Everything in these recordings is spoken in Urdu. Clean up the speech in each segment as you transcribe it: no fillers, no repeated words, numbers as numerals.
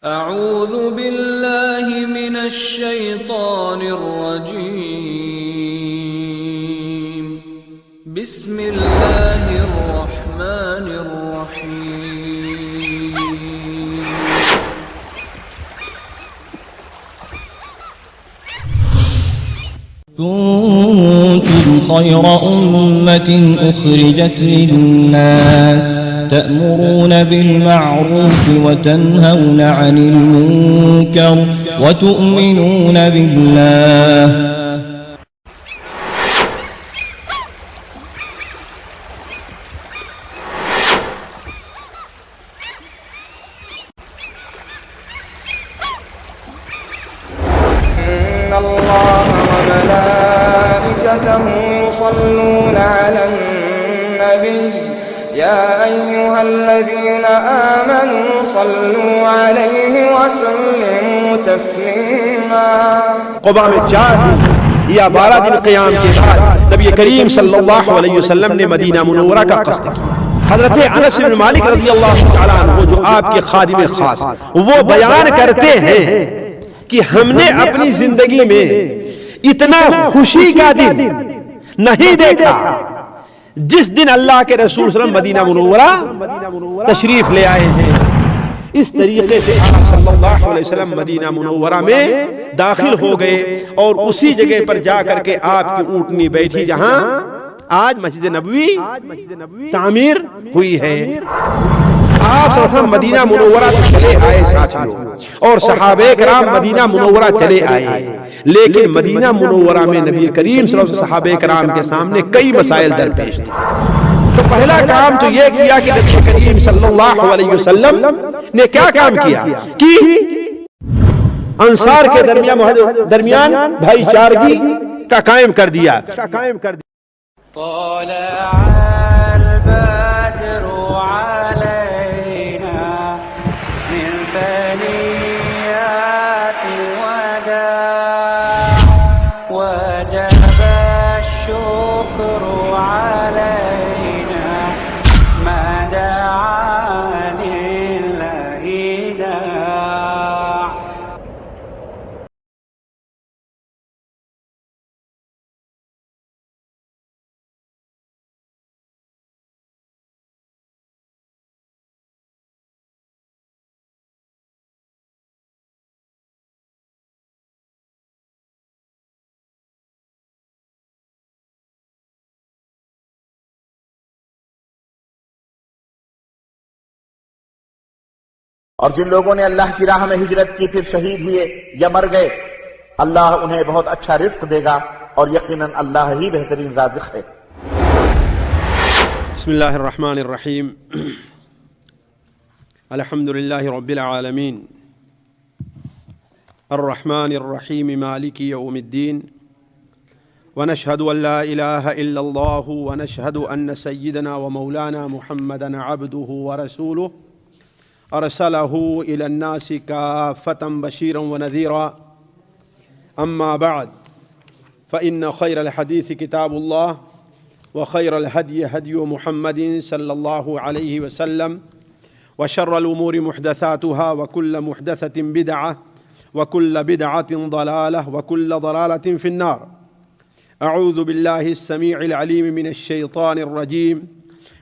اعوذ باللہ من الشیطان الرجیم بسم اللہ الرحمن الرحیم كنتم خير أمة أخرجت للناس تأمرون بالمعروف وتنهون عن المنكر وتؤمنون بالله إن الله وملائكته يصلون على النبي يا أيها الذين آمنوا صلوا عليه وسلموا تسليما. قبا میں 4 دن یا 12 دن قیام کے بعد نبی کریم صلی اللہ علیہ وسلم نے مدینہ منورہ کا قصد کیا. حضرت انس بن مالک رضی اللہ تعالیٰ عنہ جو آپ کے خادم خاص وہ بیان کرتے ہیں کہ ہم نے اپنی زندگی میں اتنا خوشی کا دن نہیں دیکھا جس دن اللہ کے رسول صلی اللہ علیہ وسلم مدینہ منورہ تشریف لے آئے ہیں. اس طریقے سے آپ صلی اللہ علیہ وسلم مدینہ منورہ میں داخل ہو گئے اور اسی جگہ پر جا کر کے آپ کی اونٹنی بیٹھی جہاں آج مسجد نبوی تعمیر ہوئی ہے. آپ صلی اللہ علیہ وسلم مدینہ منورہ تو چلے آئے ساتھیوں اور صحابہ کرام مدینہ منورہ چلے آئے، لیکن مدینہ منورہ میں نبی کریم صلی اللہ علیہ وسلم صحابہ کرام کے سامنے کئی مسائل درپیش تھے. تو پہلا کام تو یہ کیا کہ نبی کریم صلی اللہ علیہ وسلم نے کیا کام کیا کہ انصار کے درمیان بھائی چارگی کا قائم کر دیا. طلع البدر علينا من ثنيات الوداع وجب الشكر علينا ما دعا لله داع. اور جن لوگوں نے اللہ کی راہ میں ہجرت کی پھر شہید ہوئے یا مر گئے اللہ انہیں بہت اچھا رزق دے گا اور یقیناً اللہ ہی بہترین رازق ہے. بسم اللہ الرحمن الرحیم الحمد للہ رب العالمین الرحمن الرحیم مالک یوم الدین ونشهد ان لا الہ الا اللہ ونشهد ان سیدنا ومولانا محمدا عبده ورسوله ارسلہ الى الناس کافۃ بشیرا ونذیرا. اما بعد فإن خیر الحدیث کتاب اللہ وخیر الهدی هدی محمد صلی اللہ علیہ وسلم وشر الامور محدثاتها وكل محدثة بدعة وكل بدعة ضلالة وكل ضلالة في النار. اعوذ باللہ السمیع العلیم من الشیطان الرجیم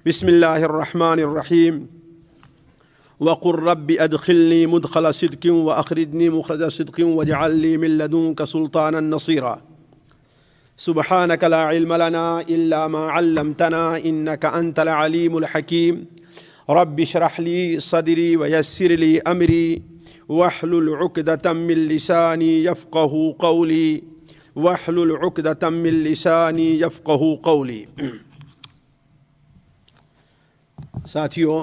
بسم اللہ الرحمن الرحیم وقل رب ادخلنی مدخل صدق واخرجنی مخرج صدق واجعل لی من لدنک سلطانا نصیرا. سبحانک لا علم لنا الا ما علمتنا انک انت العلیم الحکیم. رب اشرح لی صدری ویسر لی امری واحلل عقدۃ من لسانی یفقهوا قولی واحلل عقدۃ من لسانی یفقهوا قولی. ساتھیوں،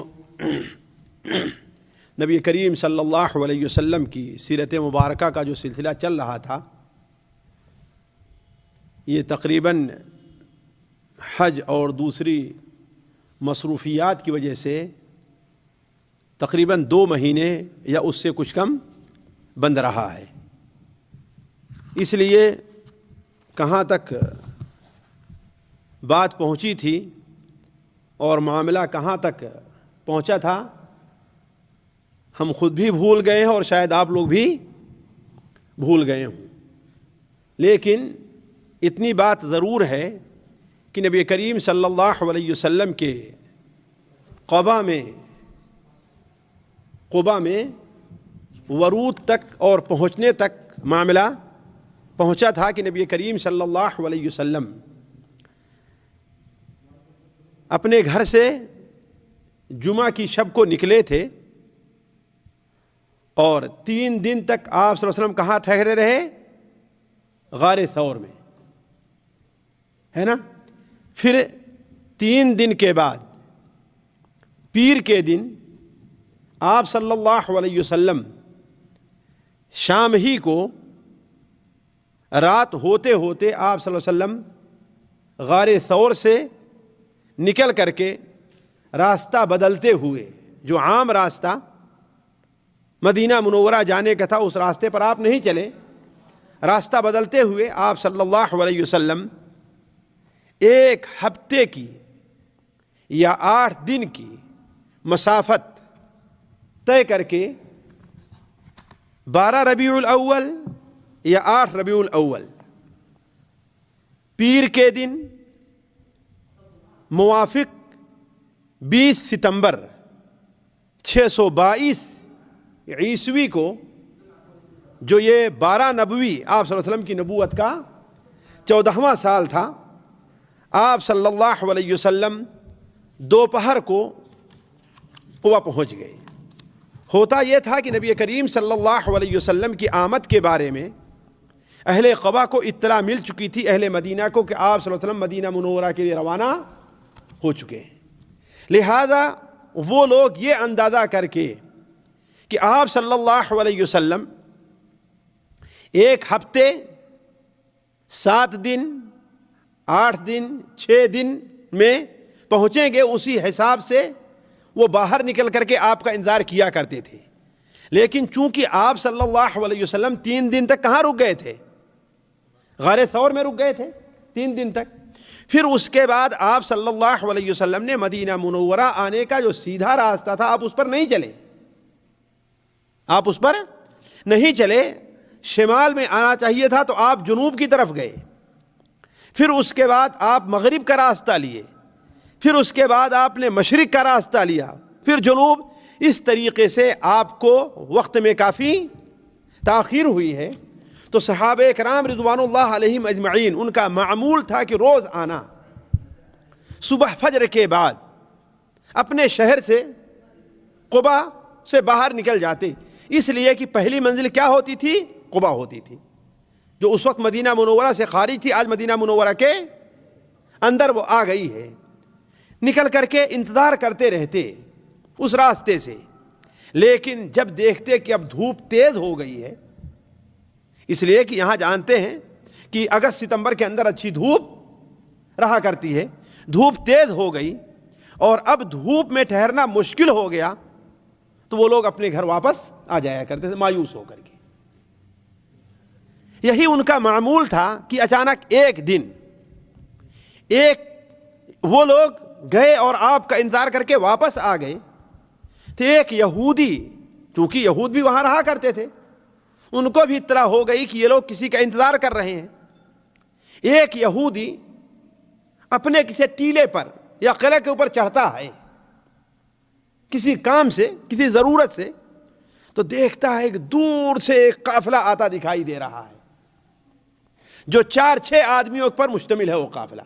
نبی کریم صلی اللہ علیہ وسلم کی سیرت مبارکہ کا جو سلسلہ چل رہا تھا یہ تقریباً حج اور دوسری مصروفیات کی وجہ سے تقریباً 2 مہینے یا اس سے کچھ کم بند رہا ہے. اس لیے کہاں تک بات پہنچی تھی اور معاملہ کہاں تک پہنچا تھا ہم خود بھی بھول گئے ہیں اور شاید آپ لوگ بھی بھول گئے ہوں، لیکن اتنی بات ضرور ہے کہ نبی کریم صلی اللہ علیہ وسلم کے قبا میں ورود تک اور پہنچنے تک معاملہ پہنچا تھا کہ نبی کریم صلی اللہ علیہ وسلم اپنے گھر سے جمعہ کی شب کو نکلے تھے اور 3 دن تک آپ صلی اللہ علیہ وسلم کہاں ٹھہرے رہے؟ غار ثور میں، ہے نا؟ پھر 3 دن کے بعد پیر کے دن آپ صلی اللہ علیہ وسلم شام ہی کو رات ہوتے ہوتے آپ صلی اللہ علیہ وسلم غار ثور سے نکل کر کے راستہ بدلتے ہوئے، جو عام راستہ مدینہ منورہ جانے کا تھا اس راستے پر آپ نہیں چلے، راستہ بدلتے ہوئے آپ صلی اللہ علیہ وسلم 1 ہفتے کی یا 8 دن کی مسافت طے کر کے 12 ربیع الاول یا 8 ربیع الاول پیر کے دن موافق 20 ستمبر 622 عیسوی کو، جو یہ 12 نبوی آپ صلی اللہ علیہ وسلم کی نبوت کا 14واں سال تھا، آپ صلی اللہ علیہ وسلم دوپہر کو قبا پہنچ گئے۔ ہوتا یہ تھا کہ نبی کریم صلی اللہ علیہ وسلم کی آمد کے بارے میں اہل قبا کو اطلاع مل چکی تھی، اہل مدینہ کو، کہ آپ صلی اللہ علیہ وسلم مدینہ منورہ کے لیے روانہ ہو چکے ہیں۔ لہذا وہ لوگ یہ اندازہ کر کے کہ آپ صلی اللہ علیہ وسلم 1 ہفتے 7 دن 8 دن 6 دن میں پہنچیں گے، اسی حساب سے وہ باہر نکل کر کے آپ کا انتظار کیا کرتے تھے۔ لیکن چونکہ آپ صلی اللہ علیہ وسلم 3 دن تک کہاں رک گئے تھے؟ غار ثور میں رک گئے تھے 3 دن تک۔ پھر اس کے بعد آپ صلی اللہ علیہ وسلم نے مدینہ منورہ آنے کا جو سیدھا راستہ تھا آپ اس پر نہیں چلے، آپ اس پر نہیں چلے، شمال میں آنا چاہیے تھا تو آپ جنوب کی طرف گئے، پھر اس کے بعد آپ مغرب کا راستہ لیے، پھر اس کے بعد آپ نے مشرق کا راستہ لیا، پھر جنوب۔ اس طریقے سے آپ کو وقت میں کافی تاخیر ہوئی ہے۔ تو صحابہ کرام رضوان اللہ علیہم اجمعین ان کا معمول تھا کہ روز آنا، صبح فجر کے بعد اپنے شہر سے قبا سے باہر نکل جاتے، اس لیے کہ پہلی منزل کیا ہوتی تھی؟ قبا ہوتی تھی، جو اس وقت مدینہ منورہ سے خارج تھی، آج مدینہ منورہ کے اندر وہ آ گئی ہے۔ نکل کر کے انتظار کرتے رہتے اس راستے سے، لیکن جب دیکھتے کہ اب دھوپ تیز ہو گئی ہے، اس لیے کہ یہاں جانتے ہیں کہ اگست ستمبر کے اندر اچھی دھوپ رہا کرتی ہے، دھوپ تیز ہو گئی اور اب دھوپ میں ٹھہرنا مشکل ہو گیا، تو وہ لوگ اپنے گھر واپس آ جایا کرتے تھے مایوس ہو کر کے۔ یہی ان کا معمول تھا کہ اچانک ایک دن وہ لوگ گئے اور آپ کا انتظار کر کے واپس آ گئے، تو ایک یہودی، چونکہ یہود بھی وہاں رہا کرتے تھے، ان کو بھی اطلاع ہو گئی کہ یہ لوگ کسی کا انتظار کر رہے ہیں۔ ایک یہودی اپنے کسی ٹیلے پر یا قلعے کے اوپر چڑھتا ہے کسی کام سے، کسی ضرورت سے، تو دیکھتا ہے کہ دور سے ایک قافلہ آتا دکھائی دے رہا ہے، جو 4-6 آدمیوں پر مشتمل ہے وہ قافلہ۔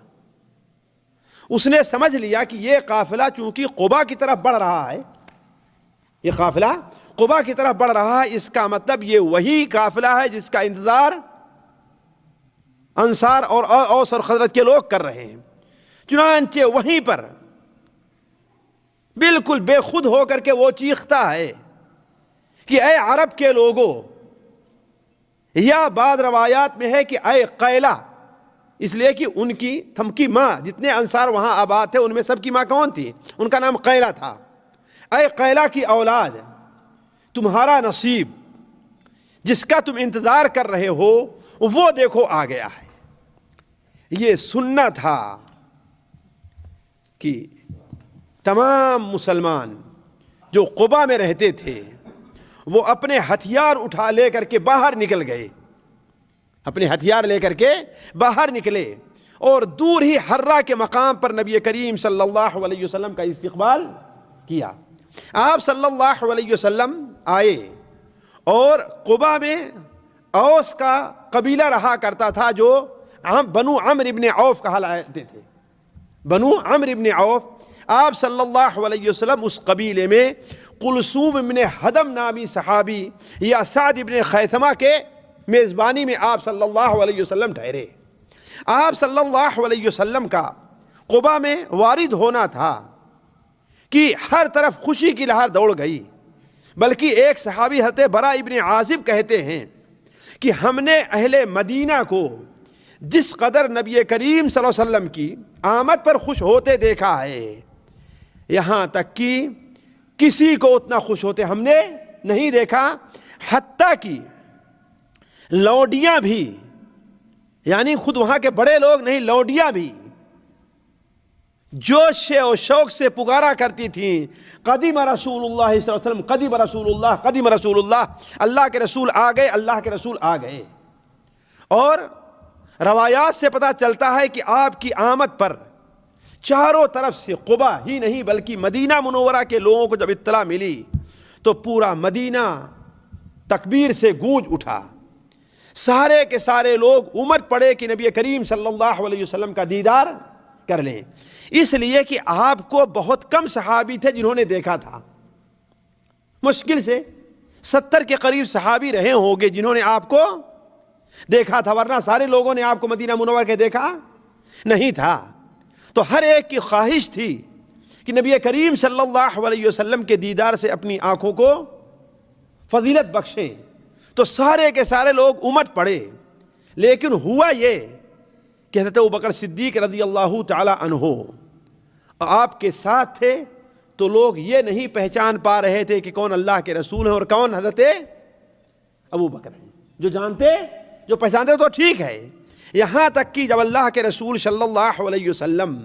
اس نے سمجھ لیا کہ یہ قافلہ چونکہ قبا کی طرف بڑھ رہا ہے، یہ قافلہ قبا کی طرف بڑھ رہا ہے، اس کا مطلب یہ وہی قافلہ ہے جس کا انتظار انصار اور اوس اور خزرج کے لوگ کر رہے ہیں۔ چنانچہ وہیں پر بالکل بے خود ہو کر کے وہ چیختا ہے کہ اے عرب کے لوگوں، یا بعض روایات میں ہے کہ اے قیلہ، اس لیے کہ ان کی ماں، جتنے انصار وہاں آباد تھے ان میں سب کی ماں کون تھی؟ ان کا نام قیلہ تھا۔ اے قیلہ کی اولاد، تمہارا نصیب جس کا تم انتظار کر رہے ہو وہ دیکھو آ گیا ہے۔ یہ سننا تھا کہ تمام مسلمان جو قبا میں رہتے تھے وہ اپنے ہتھیار اٹھا لے کر کے باہر نکل گئے، اپنے ہتھیار لے کر کے باہر نکلے، اور دور ہی حرہ کے مقام پر نبی کریم صلی اللہ علیہ وسلم کا استقبال کیا۔ آپ صلی اللہ علیہ وسلم آئے، اور قبا میں اوس کا قبیلہ رہا کرتا تھا جو بنو عمرو ابن عوف کہلاتے تھے، بنو عمرو ابن عوف۔ آپ صلی اللہ علیہ وسلم اس قبیلے میں کلثوم ابن حدم نامی صحابی یا سعد ابن خیثمہ کے میزبانی میں آپ صلی اللہ علیہ وسلم ٹھہرے۔ آپ صلی اللہ علیہ وسلم کا قبا میں وارد ہونا تھا کہ ہر طرف خوشی کی لہر دوڑ گئی، بلکہ ایک صحابی حضرت برا ابن عازب کہتے ہیں کہ ہم نے اہل مدینہ کو جس قدر نبی کریم صلی اللہ علیہ وسلم کی آمد پر خوش ہوتے دیکھا ہے، یہاں تک کہ کسی کو اتنا خوش ہوتے ہم نے نہیں دیکھا، حتیٰ کہ لونڈیاں بھی، یعنی خود وہاں کے بڑے لوگ نہیں، لونڈیاں بھی جوش و شوق سے پکارا کرتی تھیں، قدیم رسول اللہ صلی اللہ علیہ وسلم، قدیم رسول اللہ، قدیم رسول اللہ، اللہ کے رسول آ گئے، اللہ کے رسول آ گئے۔ اور روایات سے پتہ چلتا ہے کہ آپ کی آمد پر چاروں طرف سے قبا ہی نہیں بلکہ مدینہ منورہ کے لوگوں کو جب اطلاع ملی تو پورا مدینہ تکبیر سے گونج اٹھا، سارے کے سارے لوگ امٹ پڑے کہ نبی کریم صلی اللہ علیہ وسلم کا دیدار کر لیں، اس لیے کہ آپ کو بہت کم صحابی تھے جنہوں نے دیکھا تھا، مشکل سے 70 کے قریب صحابی رہے ہوں گے جنہوں نے آپ کو دیکھا تھا، ورنہ سارے لوگوں نے آپ کو مدینہ منورہ کے دیکھا نہیں تھا۔ تو ہر ایک کی خواہش تھی کہ نبی کریم صلی اللہ علیہ وسلم کے دیدار سے اپنی آنکھوں کو فضیلت بخشیں، تو سارے کے سارے لوگ امٹ پڑے۔ لیکن ہوا یہ کہ حضرت ابوبکر صدیق رضی اللہ تعالی عنہ آپ کے ساتھ تھے، تو لوگ یہ نہیں پہچان پا رہے تھے کہ کون اللہ کے رسول ہیں اور کون حضرت ابوبکر ہیں۔ جو جانتے، جو پہچانتے تو ٹھیک ہے، یہاں تک کہ جب اللہ کے رسول صلی اللہ علیہ وسلم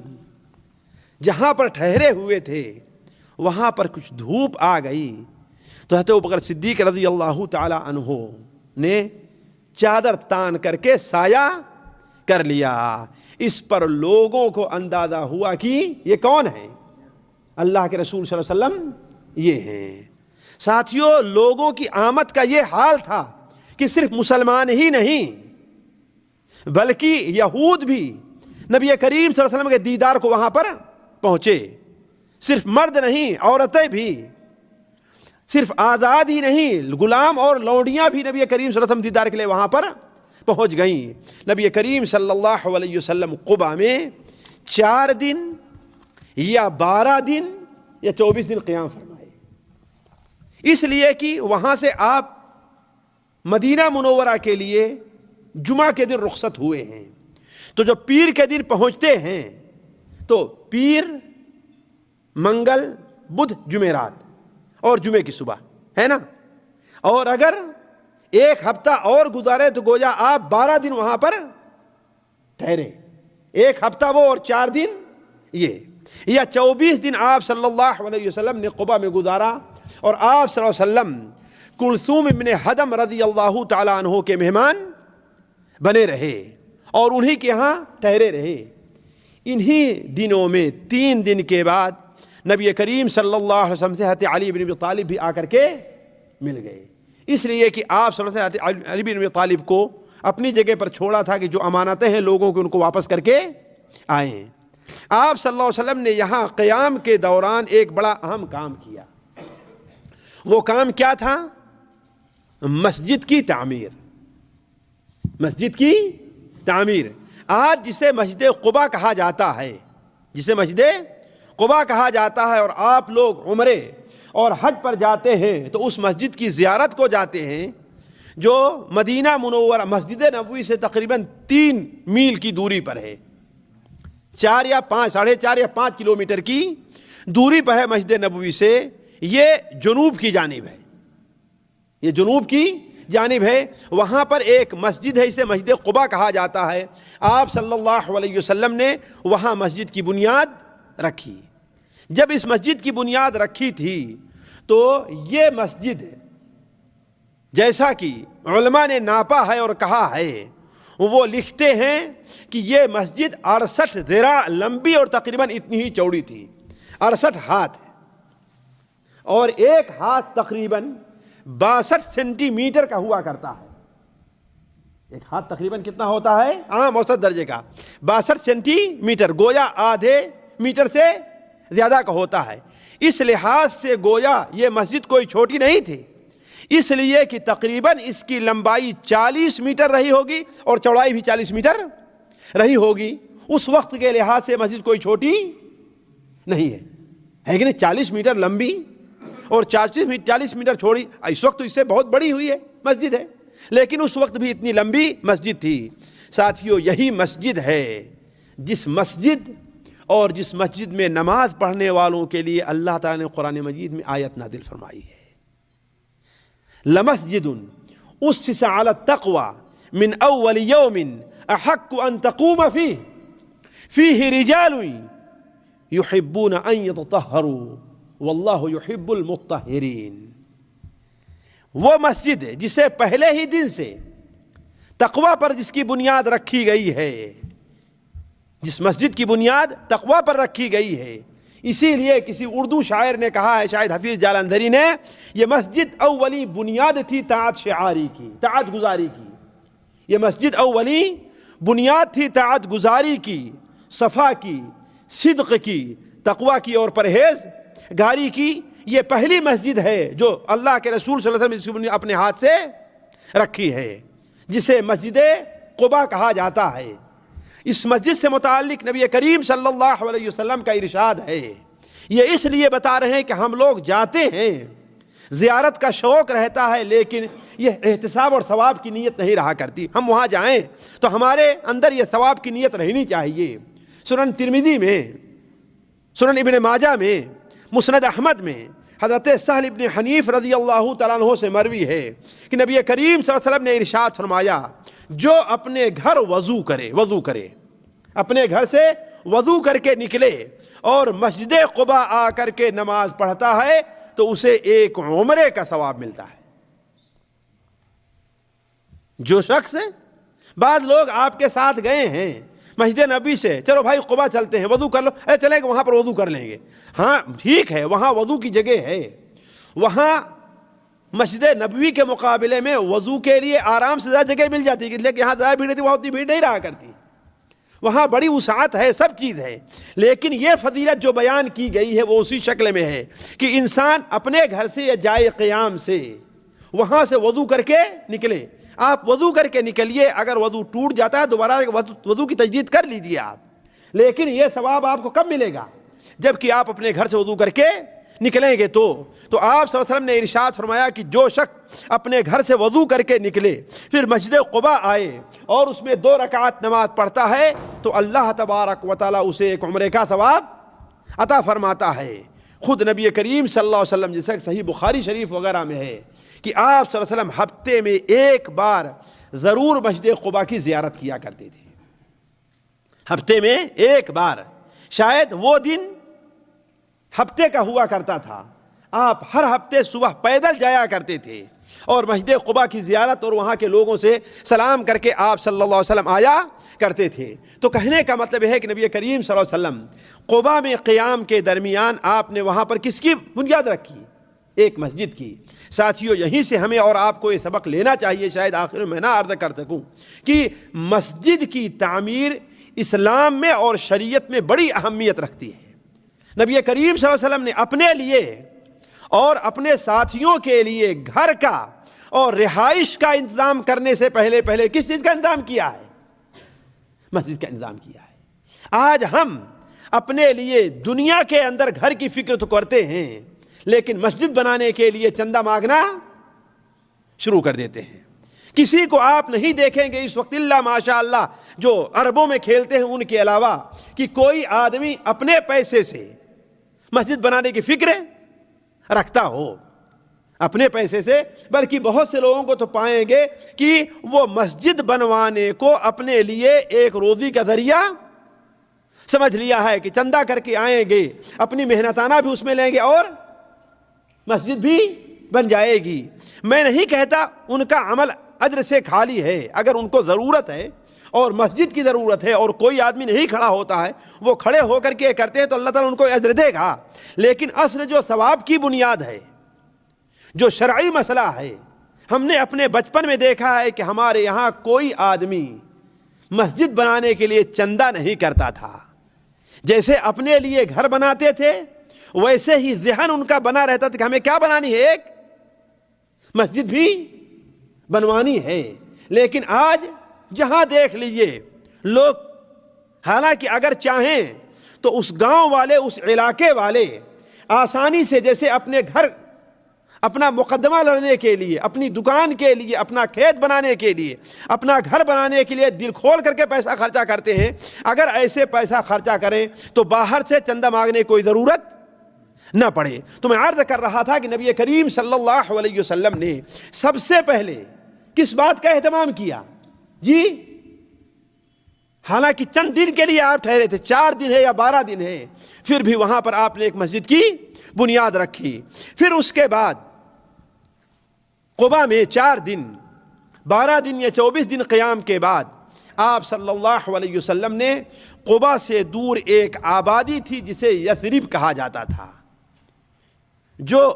جہاں پر ٹھہرے ہوئے تھے وہاں پر کچھ دھوپ آ گئی، تو حضرت ابوبکر صدیق رضی اللہ تعالی عنہ نے چادر تان کر کے سایہ کر لیا۔ اس پر لوگوں کو اندازہ ہوا کہ یہ کون ہے؟ اللہ کے رسول صلی اللہ علیہ وسلم یہ ہیں۔ ساتھیوں، لوگوں کی آمد کا یہ حال تھا کہ صرف مسلمان ہی نہیں بلکہ یہود بھی نبی کریم صلی اللہ علیہ وسلم کے دیدار کو وہاں پر پہنچے، صرف مرد نہیں، عورتیں بھی، صرف آزاد ہی نہیں، غلام اور لونڈیاں بھی نبی کریم صلی اللہ علیہ وسلم دیدار کے لیے وہاں پر پہنچ گئیں۔ نبی کریم صلی اللہ علیہ وسلم قبا میں 4 دن یا 12 دن یا 24 دن قیام فرمائے، اس لیے کہ وہاں سے آپ مدینہ منورہ کے لیے جمعہ کے دن رخصت ہوئے ہیں، تو جو پیر کے دن پہنچتے ہیں تو پیر، منگل، بدھ، جمعرات اور جمعے کی صبح ہے نا، اور اگر ایک ہفتہ اور گزارے تو گویا آپ 12 دن وہاں پر ٹھہرے، ایک ہفتہ وہ اور 4 دن یہ، یا 24 دن آپ صلی اللہ علیہ وسلم نے قبا میں گزارا، اور آپ صلی اللہ علیہ وسلم کلثوم ابن حدم رضی اللہ تعالی عنہ کے مہمان بنے رہے اور انہی کے ہاں ٹھہرے رہے۔ انہی دنوں میں 3 دن کے بعد نبی کریم صلی اللہ علیہ وسلم سے حضرت علی بن ابی طالب بھی آ کر کے مل گئے، اس لیے کہ آپ صلی اللہ علیہ وسلم حضرت علی بن ابی طالب کو اپنی جگہ پر چھوڑا تھا کہ جو امانتیں ہیں لوگوں کو ان کو واپس کر کے آئیں۔ آپ صلی اللہ علیہ وسلم نے یہاں قیام کے دوران ایک بڑا اہم کام کیا۔ وہ کام کیا تھا؟ مسجد کی تعمیر، مسجد کی تعمیر۔ آج جسے مسجد قباء کہا جاتا ہے، جسے مسجد قباء کہا جاتا ہے، اور آپ لوگ عمرے اور حج پر جاتے ہیں تو اس مسجد کی زیارت کو جاتے ہیں جو مدینہ منورہ مسجد نبوی سے تقریباً 3 میل کی دوری پر ہے، 4 یا 5، 4.5 یا 5 کلومیٹر کی دوری پر ہے مسجد نبوی سے۔ یہ جنوب کی جانب ہے، یہ جنوب کی جانب ہے، وہاں پر ایک مسجد ہے، اسے مسجد قباء کہا جاتا ہے۔ آپ صلی اللہ علیہ وسلم نے وہاں مسجد کی بنیاد رکھی۔ جب اس مسجد کی بنیاد رکھی تھی تو یہ مسجد جیسا کہ علماء نے ناپا ہے اور کہا ہے، وہ لکھتے ہیں کہ یہ مسجد 68 ذراع لمبی اور تقریباً اتنی ہی چوڑی تھی، 68 ہاتھ، اور ایک ہاتھ تقریباً 62 سینٹی میٹر کا ہوا کرتا ہے۔ ایک ہاتھ تقریباً کتنا ہوتا ہے؟ عام اوسط درجے کا 62 سینٹی میٹر، گویا آدھے میٹر سے زیادہ کا ہوتا ہے۔ اس لحاظ سے گویا یہ مسجد کوئی چھوٹی نہیں تھی، اس لیے کہ تقریباً اس کی لمبائی 40 میٹر رہی ہوگی اور چوڑائی بھی 40 میٹر رہی ہوگی۔ اس وقت کے لحاظ سے مسجد کوئی چھوٹی نہیں ہے کہ نہیں؟ 40 میٹر لمبی اور 40 میٹر چھوڑی، اس وقت تو اس سے بہت بڑی ہوئی ہے مسجد ہے، لیکن اس وقت بھی اتنی لمبی مسجد تھی۔ ساتھیو، یہی مسجد ہے جس مسجد میں نماز پڑھنے والوں کے لیے اللہ تعالیٰ نے قرآن مجید میں آیت نازل فرمائی ہے، لمسجد اسس علی التقوی من اول یوم احق ان تقوم فیہ رجال یحبون ان یتطہروا واللہ یحب المطہرین۔ وہ مسجد جسے پہلے ہی دن سے تقوی پر جس کی بنیاد رکھی گئی ہے، جس مسجد کی بنیاد تقوی پر رکھی گئی ہے، اسی لیے کسی اردو شاعر نے کہا ہے، شاید حفیظ جالندھری نے، یہ مسجد اولی بنیاد تھی طاعت شعاری کی، طاعت گزاری کی۔ یہ مسجد اولی بنیاد تھی طاعت گزاری کی، صفا کی، صدق کی، تقوی کی اور پرہیز گاری کی۔ یہ پہلی مسجد ہے جو اللہ کے رسول صلی اللہ علیہ وسلم نے اپنے ہاتھ سے رکھی ہے، جسے مسجد قباء کہا جاتا ہے۔ اس مسجد سے متعلق نبی کریم صلی اللہ علیہ وسلم کا ارشاد ہے، یہ اس لیے بتا رہے ہیں کہ ہم لوگ جاتے ہیں، زیارت کا شوق رہتا ہے، لیکن یہ احتساب اور ثواب کی نیت نہیں رہا کرتی۔ ہم وہاں جائیں تو ہمارے اندر یہ ثواب کی نیت رہنی چاہیے۔ سنن ترمذی میں، سنن ابن ماجہ میں، مسند احمد میں حضرت سہل ابن حنیف رضی اللہ تعالیٰ عنہ سے مروی ہے کہ نبی کریم صلی اللہ علیہ وسلم نے ارشاد فرمایا، جو اپنے گھر وضو کرے، اپنے گھر سے وضو کر کے نکلے اور مسجد قباء آ کر کے نماز پڑھتا ہے تو اسے ایک عمرے کا ثواب ملتا ہے۔ جو شخص، بعض لوگ آپ کے ساتھ گئے ہیں مسجد نبی سے، چلو بھائی قباء چلتے ہیں، وضو کر لو، چلیں گے وہاں پر وضو کر لیں گے۔ ہاں ٹھیک ہے، وہاں وضو کی جگہ ہے، وہاں مسجد نبوی کے مقابلے میں وضو کے لیے آرام سے زیادہ جگہ مل جاتی ہے، اس لیے کہ یہاں زیادہ بھیڑ رہتی، وہاں اتنی بھیڑ نہیں رہا کرتی، وہاں بڑی وسعت ہے، سب چیز ہے۔ لیکن یہ فضیلت جو بیان کی گئی ہے وہ اسی شکل میں ہے کہ انسان اپنے گھر سے یا جائے قیام سے وہاں سے وضو کر کے نکلے۔ آپ وضو کر کے نکلیے، اگر وضو ٹوٹ جاتا ہے دوبارہ وضو کی تجدید کر لیجیے آپ، لیکن یہ ثواب آپ کو کب ملے گا؟ جبکہ آپ اپنے گھر سے وضو کر کے نکلیں گے تو آپ صلی اللہ علیہ وسلم نے ارشاد فرمایا کہ جو شخص اپنے گھر سے وضو کر کے نکلے پھر مسجد قباء آئے اور اس میں 2 رکعت نماز پڑھتا ہے تو اللہ تبارک و تعالیٰ اسے ایک عمرے کا ثواب عطا فرماتا ہے۔ خود نبی کریم صلی اللہ علیہ وسلم، جیسا کہ صحیح بخاری شریف وغیرہ میں ہے کہ آپ صلی اللہ علیہ وسلم ہفتے میں ایک بار ضرور مسجد قباء کی زیارت کیا کرتے تھے، ہفتے میں ایک بار، شاید وہ دن ہفتے کا ہوا کرتا تھا۔ آپ ہر ہفتے صبح پیدل جایا کرتے تھے اور مسجد قباء کی زیارت اور وہاں کے لوگوں سے سلام کر کے آپ صلی اللہ علیہ وسلم آیا کرتے تھے۔ تو کہنے کا مطلب ہے کہ نبی کریم صلی اللہ علیہ وسلم قباء میں قیام کے درمیان آپ نے وہاں پر کس کی بنیاد رکھی؟ ایک مسجد کی۔ ساتھیو، یہیں سے ہمیں اور آپ کو یہ سبق لینا چاہیے، شاید آخر میں نہ عرض کر سکوں کہ مسجد کی تعمیر اسلام میں اور شریعت میں بڑی اہمیت رکھتی ہے۔ نبی کریم صلی اللہ علیہ وسلم نے اپنے لیے اور اپنے ساتھیوں کے لیے گھر کا اور رہائش کا انتظام کرنے سے پہلے کس چیز کا انتظام کیا ہے؟ مسجد کا انتظام کیا ہے۔ آج ہم اپنے لیے دنیا کے اندر گھر کی فکر تو کرتے ہیں، لیکن مسجد بنانے کے لیے چندہ مانگنا شروع کر دیتے ہیں۔ کسی کو آپ نہیں دیکھیں گے اس وقت اللہ ماشاء اللہ جو عربوں میں کھیلتے ہیں ان کے علاوہ کہ کوئی آدمی اپنے پیسے سے مسجد بنانے کی فکر رکھتا ہو اپنے پیسے سے، بلکہ بہت سے لوگوں کو تو پائیں گے کہ وہ مسجد بنوانے کو اپنے لیے ایک روزی کا ذریعہ سمجھ لیا ہے کہ چندہ کر کے آئیں گے، اپنی محنتانہ بھی اس میں لیں گے اور مسجد بھی بن جائے گی۔ میں نہیں کہتا ان کا عمل اجر سے خالی ہے، اگر ان کو ضرورت ہے اور مسجد کی ضرورت ہے اور کوئی آدمی نہیں کھڑا ہوتا ہے، وہ کھڑے ہو کر کے کرتے ہیں تو اللہ تعالیٰ ان کو اجر دے گا۔ لیکن اصل جو ثواب کی بنیاد ہے، جو شرعی مسئلہ ہے، ہم نے اپنے بچپن میں دیکھا ہے کہ ہمارے یہاں کوئی آدمی مسجد بنانے کے لیے چندہ نہیں کرتا تھا۔ جیسے اپنے لیے گھر بناتے تھے ویسے ہی ذہن ان کا بنا رہتا تھا کہ ہمیں کیا بنانی ہے، ایک مسجد بھی بنوانی ہے۔ لیکن آج جہاں دیکھ لیجئے لوگ، حالانکہ اگر چاہیں تو اس گاؤں والے، اس علاقے والے آسانی سے جیسے اپنے گھر، اپنا مقدمہ لڑنے کے لیے، اپنی دکان کے لیے، اپنا کھیت بنانے کے لیے، اپنا گھر بنانے کے لیے دل کھول کر کے پیسہ خرچہ کرتے ہیں، اگر ایسے پیسہ خرچہ کریں تو باہر سے چندہ مانگنے کی کوئی ضرورت نہ پڑے۔ تو میں عرض کر رہا تھا کہ نبی کریم صلی اللہ علیہ وسلم نے سب سے پہلے کس بات کا اہتمام کیا؟ جی، حالانکہ چند دن کے لیے آپ ٹھہرے تھے، 4 دن ہے یا 12 دن ہے، پھر بھی وہاں پر آپ نے ایک مسجد کی بنیاد رکھی۔ پھر اس کے بعد قباء میں 4 دن، 12 دن یا 24 دن قیام کے بعد آپ صلی اللہ علیہ وسلم نے قباء سے دور ایک آبادی تھی جسے یثرب کہا جاتا تھا، جو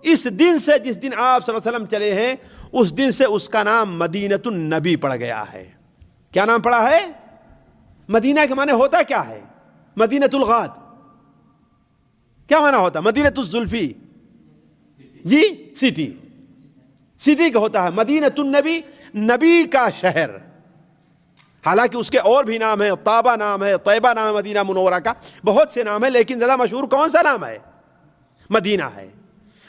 اس دن سے، جس دن آپ صلی اللہ علیہ وسلم چلے ہیں، اس دن سے اس کا نام مدینۃ النبی پڑ گیا ہے۔ کیا نام پڑا ہے؟ مدینہ کے معنی ہوتا کیا ہے؟ مدینۃ الغاد کیا معنی ہوتا؟ مدینۃ الزلفی، جی سٹی، سٹی کا ہوتا ہے مدینۃ النبی، نبی کا شہر۔ حالانکہ اس کے اور بھی نام ہیں، طابہ نام ہے، طیبہ نام ہے مدینہ منورہ کا، بہت سے نام ہیں، لیکن زیادہ مشہور کون سا نام ہے؟ مدینہ ہے۔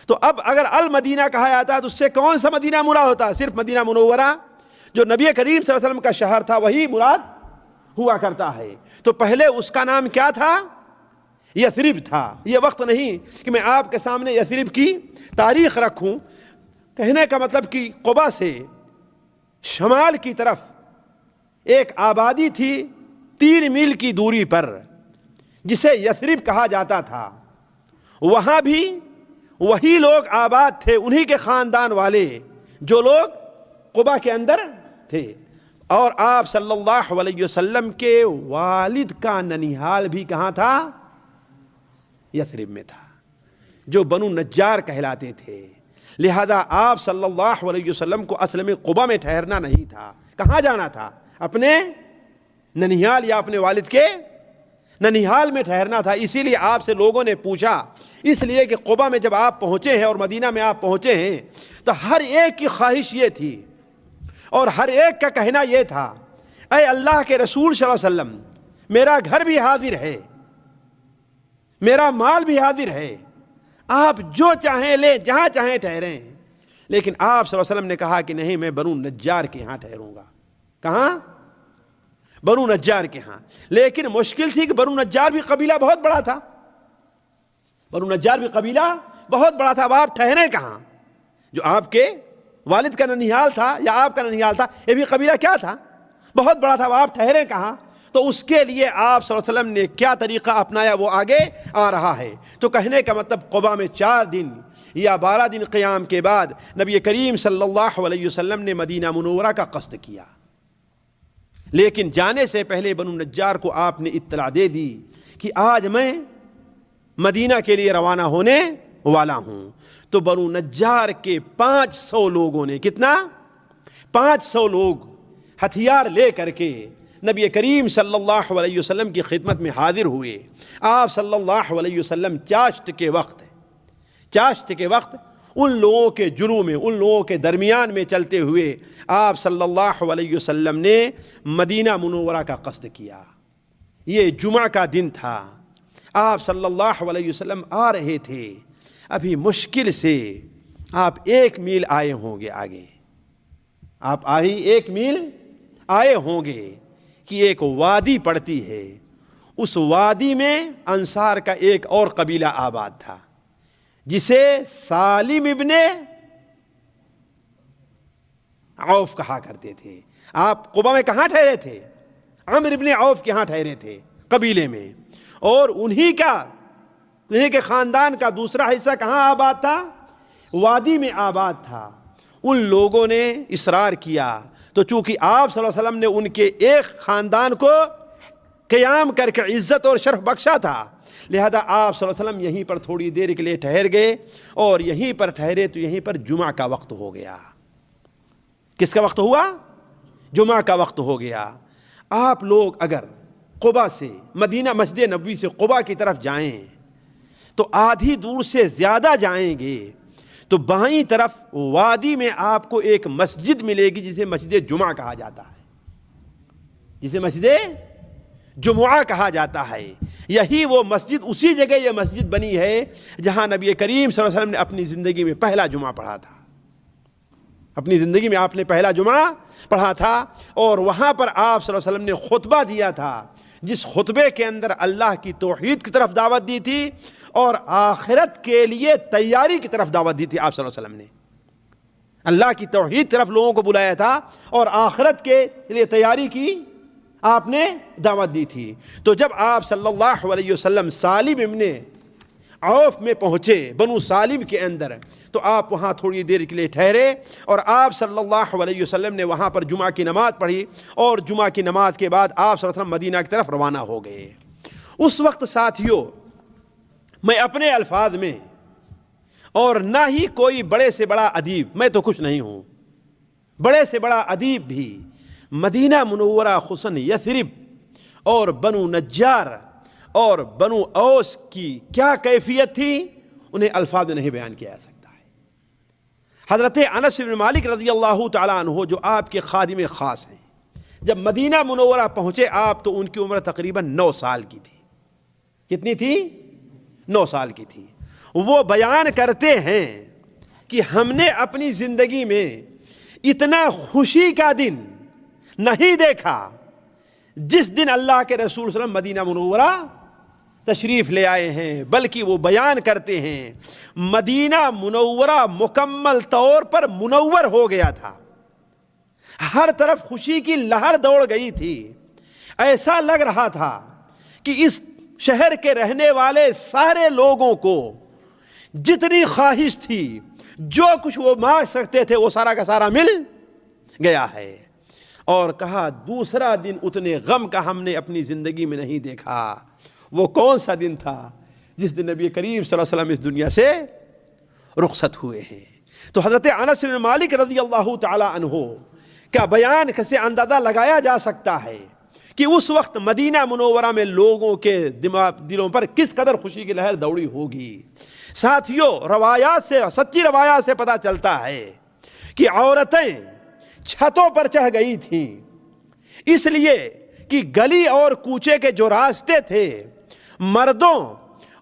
تو اب اگر المدینہ کہا جاتا ہے تو اس سے کون سا مدینہ مراد ہوتا ہے؟ صرف مدینہ منورہ جو نبی کریم صلی اللہ علیہ وسلم کا شہر تھا وہی مراد ہوا کرتا ہے۔ تو پہلے اس کا نام کیا تھا؟ یثرب تھا۔ یہ وقت نہیں کہ میں آپ کے سامنے یثرب کی تاریخ رکھوں، کہنے کا مطلب کہ قباء سے شمال کی طرف ایک آبادی تھی 3 میل کی دوری پر جسے یثرب کہا جاتا تھا، وہاں بھی وہی لوگ آباد تھے، انہی کے خاندان والے جو لوگ قباء کے اندر تھے۔ اور آپ صلی اللہ علیہ وسلم کے والد کا ننیحال بھی کہاں تھا؟ یثرب میں تھا، جو بنو نجار کہلاتے تھے۔ لہذا آپ صلی اللہ علیہ وسلم کو اصل میں قباء میں ٹھہرنا نہیں تھا، کہاں جانا تھا؟ اپنے ننیحال یا اپنے والد کے ننیحال میں ٹھہرنا تھا۔ اسی لیے آپ سے لوگوں نے پوچھا، اس لیے کہ قباء میں جب آپ پہنچے ہیں اور مدینہ میں آپ پہنچے ہیں تو ہر ایک کی خواہش یہ تھی اور ہر ایک کا کہنا یہ تھا، اے اللہ کے رسول صلی اللہ علیہ وسلم، میرا گھر بھی حاضر ہے، میرا مال بھی حاضر ہے، آپ جو چاہیں لیں، جہاں چاہیں ٹھہریں۔ لیکن آپ صلی اللہ علیہ وسلم نے کہا کہ نہیں، میں بنو نجار کے ہاں ٹھہروں گا۔ کہاں؟ بنو نجار کے ہاں۔ لیکن مشکل تھی کہ بنو نجار بھی قبیلہ بہت بڑا تھا، بنو نجار بھی قبیلہ بہت بڑا تھا۔ اب آپ ٹھہریں کہاں؟ جو آپ کے والد کا ننیحال تھا یا آپ کا ننیحال تھا، یہ بھی قبیلہ کیا تھا؟ بہت بڑا تھا۔ اب آپ ٹھہریں کہاں؟ تو اس کے لیے آپ صلی اللہ علیہ وسلم نے کیا طریقہ اپنایا وہ آگے آ رہا ہے۔ تو کہنے کا مطلب قباء میں 4 دن یا 12 دن قیام کے بعد نبی کریم صلی اللہ علیہ وسلم نے مدینہ منورہ کا قصد کیا، لیکن جانے سے پہلے بنو نجار کو آپ نے اطلاع دے دی کہ آج میں مدینہ کے لیے روانہ ہونے والا ہوں۔ تو بنو نجار کے 500 لوگوں نے، کتنا؟ 500 لوگ ہتھیار لے کر کے نبی کریم صلی اللہ علیہ وسلم کی خدمت میں حاضر ہوئے۔ آپ صلی اللہ علیہ وسلم چاشت کے وقت ان لوگوں کے جلو میں، ان لوگوں کے درمیان میں چلتے ہوئے آپ صلی اللہ علیہ وسلم نے مدینہ منورہ کا قصد کیا۔ یہ جمعہ کا دن تھا، آپ صلی اللہ علیہ وسلم آ رہے تھے، ابھی مشکل سے آپ 1 میل آئے ہوں گے آگے، آپ 1 میل آئے ہوں گے کہ ایک وادی پڑتی ہے، اس وادی میں انصار کا ایک اور قبیلہ آباد تھا جسے سالم ابن عوف کہا کرتے تھے۔ آپ قباء میں کہاں ٹھہرے تھے؟ عمرو ابن عوف کے ہاں ٹھہرے تھے قبیلے میں، اور انہی کے خاندان کا دوسرا حصہ کہاں آباد تھا؟ وادی میں آباد تھا، ان لوگوں نے اصرار کیا، تو چونکہ آپ صلی اللہ علیہ وسلم نے ان کے ایک خاندان کو قیام کر کے عزت اور شرف بخشا تھا، لہذا آپ صلی اللہ علیہ وسلم یہیں پر تھوڑی دیر کے لیے ٹھہر گئے، اور یہیں پر ٹھہرے تو یہیں پر جمعہ کا وقت ہو گیا۔ کس کا وقت ہوا؟ جمعہ کا وقت ہو گیا۔ آپ لوگ اگر قباء سے مدینہ مسجد نبوی سے قباء کی طرف جائیں تو آدھی دور سے زیادہ جائیں گے تو بائیں طرف وادی میں آپ کو ایک مسجد ملے گی جسے مسجد جمعہ کہا جاتا ہے، جسے مسجد جمعہ کہا جاتا ہے۔ یہی وہ مسجد، اسی جگہ یہ مسجد بنی ہے جہاں نبی کریم صلی اللہ علیہ وسلم نے اپنی زندگی میں پہلا جمعہ پڑھا تھا۔ اپنی زندگی میں آپ نے پہلا جمعہ پڑھا تھا، اور وہاں پر آپ صلی اللہ علیہ وسلم نے خطبہ دیا تھا، جس خطبے کے اندر اللہ کی توحید کی طرف دعوت دی تھی اور آخرت کے لیے تیاری کی طرف دعوت دی تھی۔ آپ صلی اللہ علیہ وسلم نے اللہ کی توحید کی طرف لوگوں کو بلایا تھا اور آخرت کے لیے تیاری کی آپ نے دعوت دی تھی۔ تو جب آپ صلی اللہ علیہ وسلم سالم ابن عوف میں پہنچے، بنو سالم کے اندر، تو آپ وہاں تھوڑی دیر کے لیے ٹھہرے، اور آپ صلی اللہ علیہ وسلم نے وہاں پر جمعہ کی نماز پڑھی، اور جمعہ کی نماز کے بعد آپ صلی اللہ علیہ وسلم مدینہ کی طرف روانہ ہو گئے۔ اس وقت ساتھیوں، میں اپنے الفاظ میں، اور نہ ہی کوئی بڑے سے بڑا ادیب، میں تو کچھ نہیں ہوں، بڑے سے بڑا ادیب بھی مدینہ منورہ خصوصاً یثرب اور بنو نجار اور بنو اوس کی کیا کیفیت تھی انہیں الفاظ میں نہیں بیان کیا جا سکتا ہے۔ حضرت انس بن مالک رضی اللہ تعالیٰ عنہ جو آپ کے خادم خاص ہیں، جب مدینہ منورہ پہنچے آپ تو ان کی عمر تقریباً 9 سال کی تھی۔ کتنی تھی؟ 9 سال کی تھی۔ وہ بیان کرتے ہیں کہ ہم نے اپنی زندگی میں اتنا خوشی کا دن نہیں دیکھا جس دن اللہ کے رسول صلی اللہ علیہ وسلم مدینہ منورہ تشریف لے آئے ہیں، بلکہ وہ بیان کرتے ہیں مدینہ منورہ مکمل طور پر منور ہو گیا تھا، ہر طرف خوشی کی لہر دوڑ گئی تھی، ایسا لگ رہا تھا کہ اس شہر کے رہنے والے سارے لوگوں کو جتنی خواہش تھی، جو کچھ وہ مانگ سکتے تھے، وہ سارا کا سارا مل گیا ہے۔ اور کہا دوسرا دن اتنے غم کا ہم نے اپنی زندگی میں نہیں دیکھا۔ وہ کون سا دن تھا؟ جس دن نبی کریم صلی اللہ علیہ وسلم اس دنیا سے رخصت ہوئے ہیں۔ تو حضرت انس بن مالک رضی اللہ تعالی عنہ کا بیان سے اندازہ لگایا جا سکتا ہے کہ اس وقت مدینہ منورہ میں لوگوں کے دلوں پر کس قدر خوشی کی لہر دوڑی ہوگی۔ ساتھیوں، روایات سے، سچی روایات سے پتہ چلتا ہے کہ عورتیں چھتوں پر چڑھ گئی تھیں، اس لیے کہ گلی اور کوچے کے جو راستے تھے، مردوں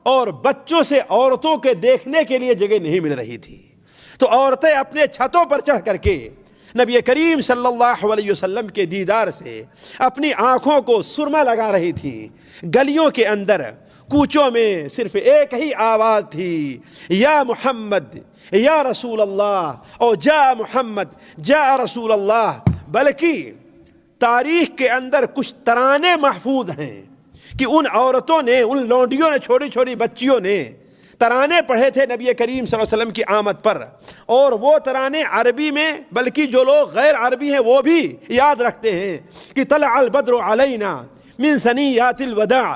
اور بچوں سے عورتوں کے دیکھنے کے لیے جگہ نہیں مل رہی تھی، تو عورتیں اپنے چھتوں پر چڑھ کر کے نبی کریم صلی اللہ علیہ وسلم کے دیدار سے اپنی آنکھوں کو سرما لگا رہی تھیں۔ گلیوں کے اندر، کوچوں میں صرف ایک ہی آواز تھی، یا محمد یا رسول اللہ، اور جا محمد جا رسول اللہ۔ بلکہ تاریخ کے اندر کچھ ترانے محفوظ ہیں کہ ان عورتوں نے، ان لونڈیوں نے، چھوٹی چھوٹی بچیوں نے ترانے پڑھے تھے نبی کریم صلی اللہ علیہ وسلم کی آمد پر، اور وہ ترانے عربی میں، بلکہ جو لوگ غیر عربی ہیں وہ بھی یاد رکھتے ہیں کہ طلع البدر علینا من ثنیات الوداع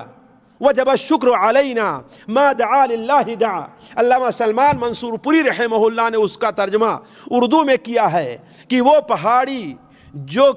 وجب الشکر علینا ما دعا للہ دعا۔ علامہ سلمان منصور پوری رحمہ اللہ نے اس کا ترجمہ اردو میں کیا ہے کہ وہ پہاڑی جو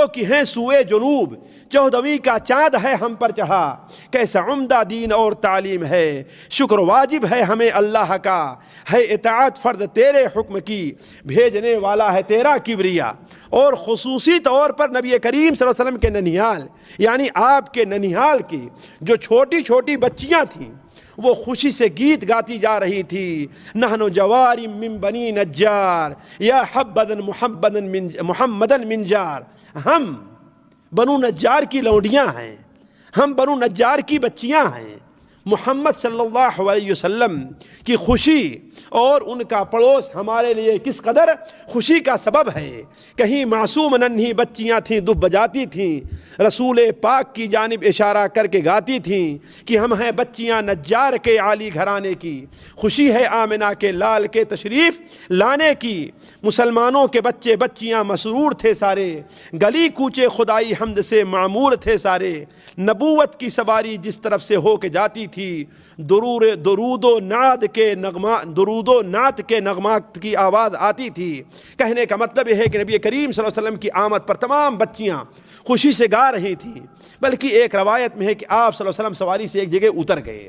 کہ ہیں سوئے جنوب، 14ویں کا چاند ہے ہم پر چڑھا، کیسا عمدہ دین اور تعلیم ہے، شکر واجب ہے ہمیں اللہ کا، ہے اطاعت فرض تیرے حکم کی، بھیجنے والا ہے تیرا کبریا۔ اور خصوصی طور پر نبی کریم صلی اللہ علیہ وسلم کے ننیال، یعنی آپ کے ننیال کی جو چھوٹی چھوٹی بچیاں تھیں، وہ خوشی سے گیت گاتی جا رہی تھی، نحن جواری من بنی نجار یا محمدن من جار، ہم بنو نجار کی لونڈیاں ہیں، ہم بنو نجار کی بچیاں ہیں، محمد صلی اللہ علیہ وسلم کی خوشی اور ان کا پڑوس ہمارے لیے کس قدر خوشی کا سبب ہے۔ کہیں معصوم ننھی بچیاں تھیں دف بجاتی تھیں، رسول پاک کی جانب اشارہ کر کے گاتی تھیں کہ ہم ہیں بچیاں نجار کے عالی گھرانے کی، خوشی ہے آمنہ کے لال کے تشریف لانے کی۔ مسلمانوں کے بچے بچیاں مسرور تھے سارے، گلی کوچے خدائی حمد سے معمور تھے سارے، نبوت کی سواری جس طرف سے ہو کے جاتی تھی، درود و نعت کے نغمات کی آواز آتی تھی۔ کہنے کا مطلب یہ ہے کہ نبی کریم صلی اللہ علیہ وسلم کی آمد پر تمام بچیاں خوشی سے گا رہی تھیں، بلکہ ایک روایت میں ہے کہ آپ صلی اللہ علیہ وسلم سواری سے ایک جگہ اتر گئے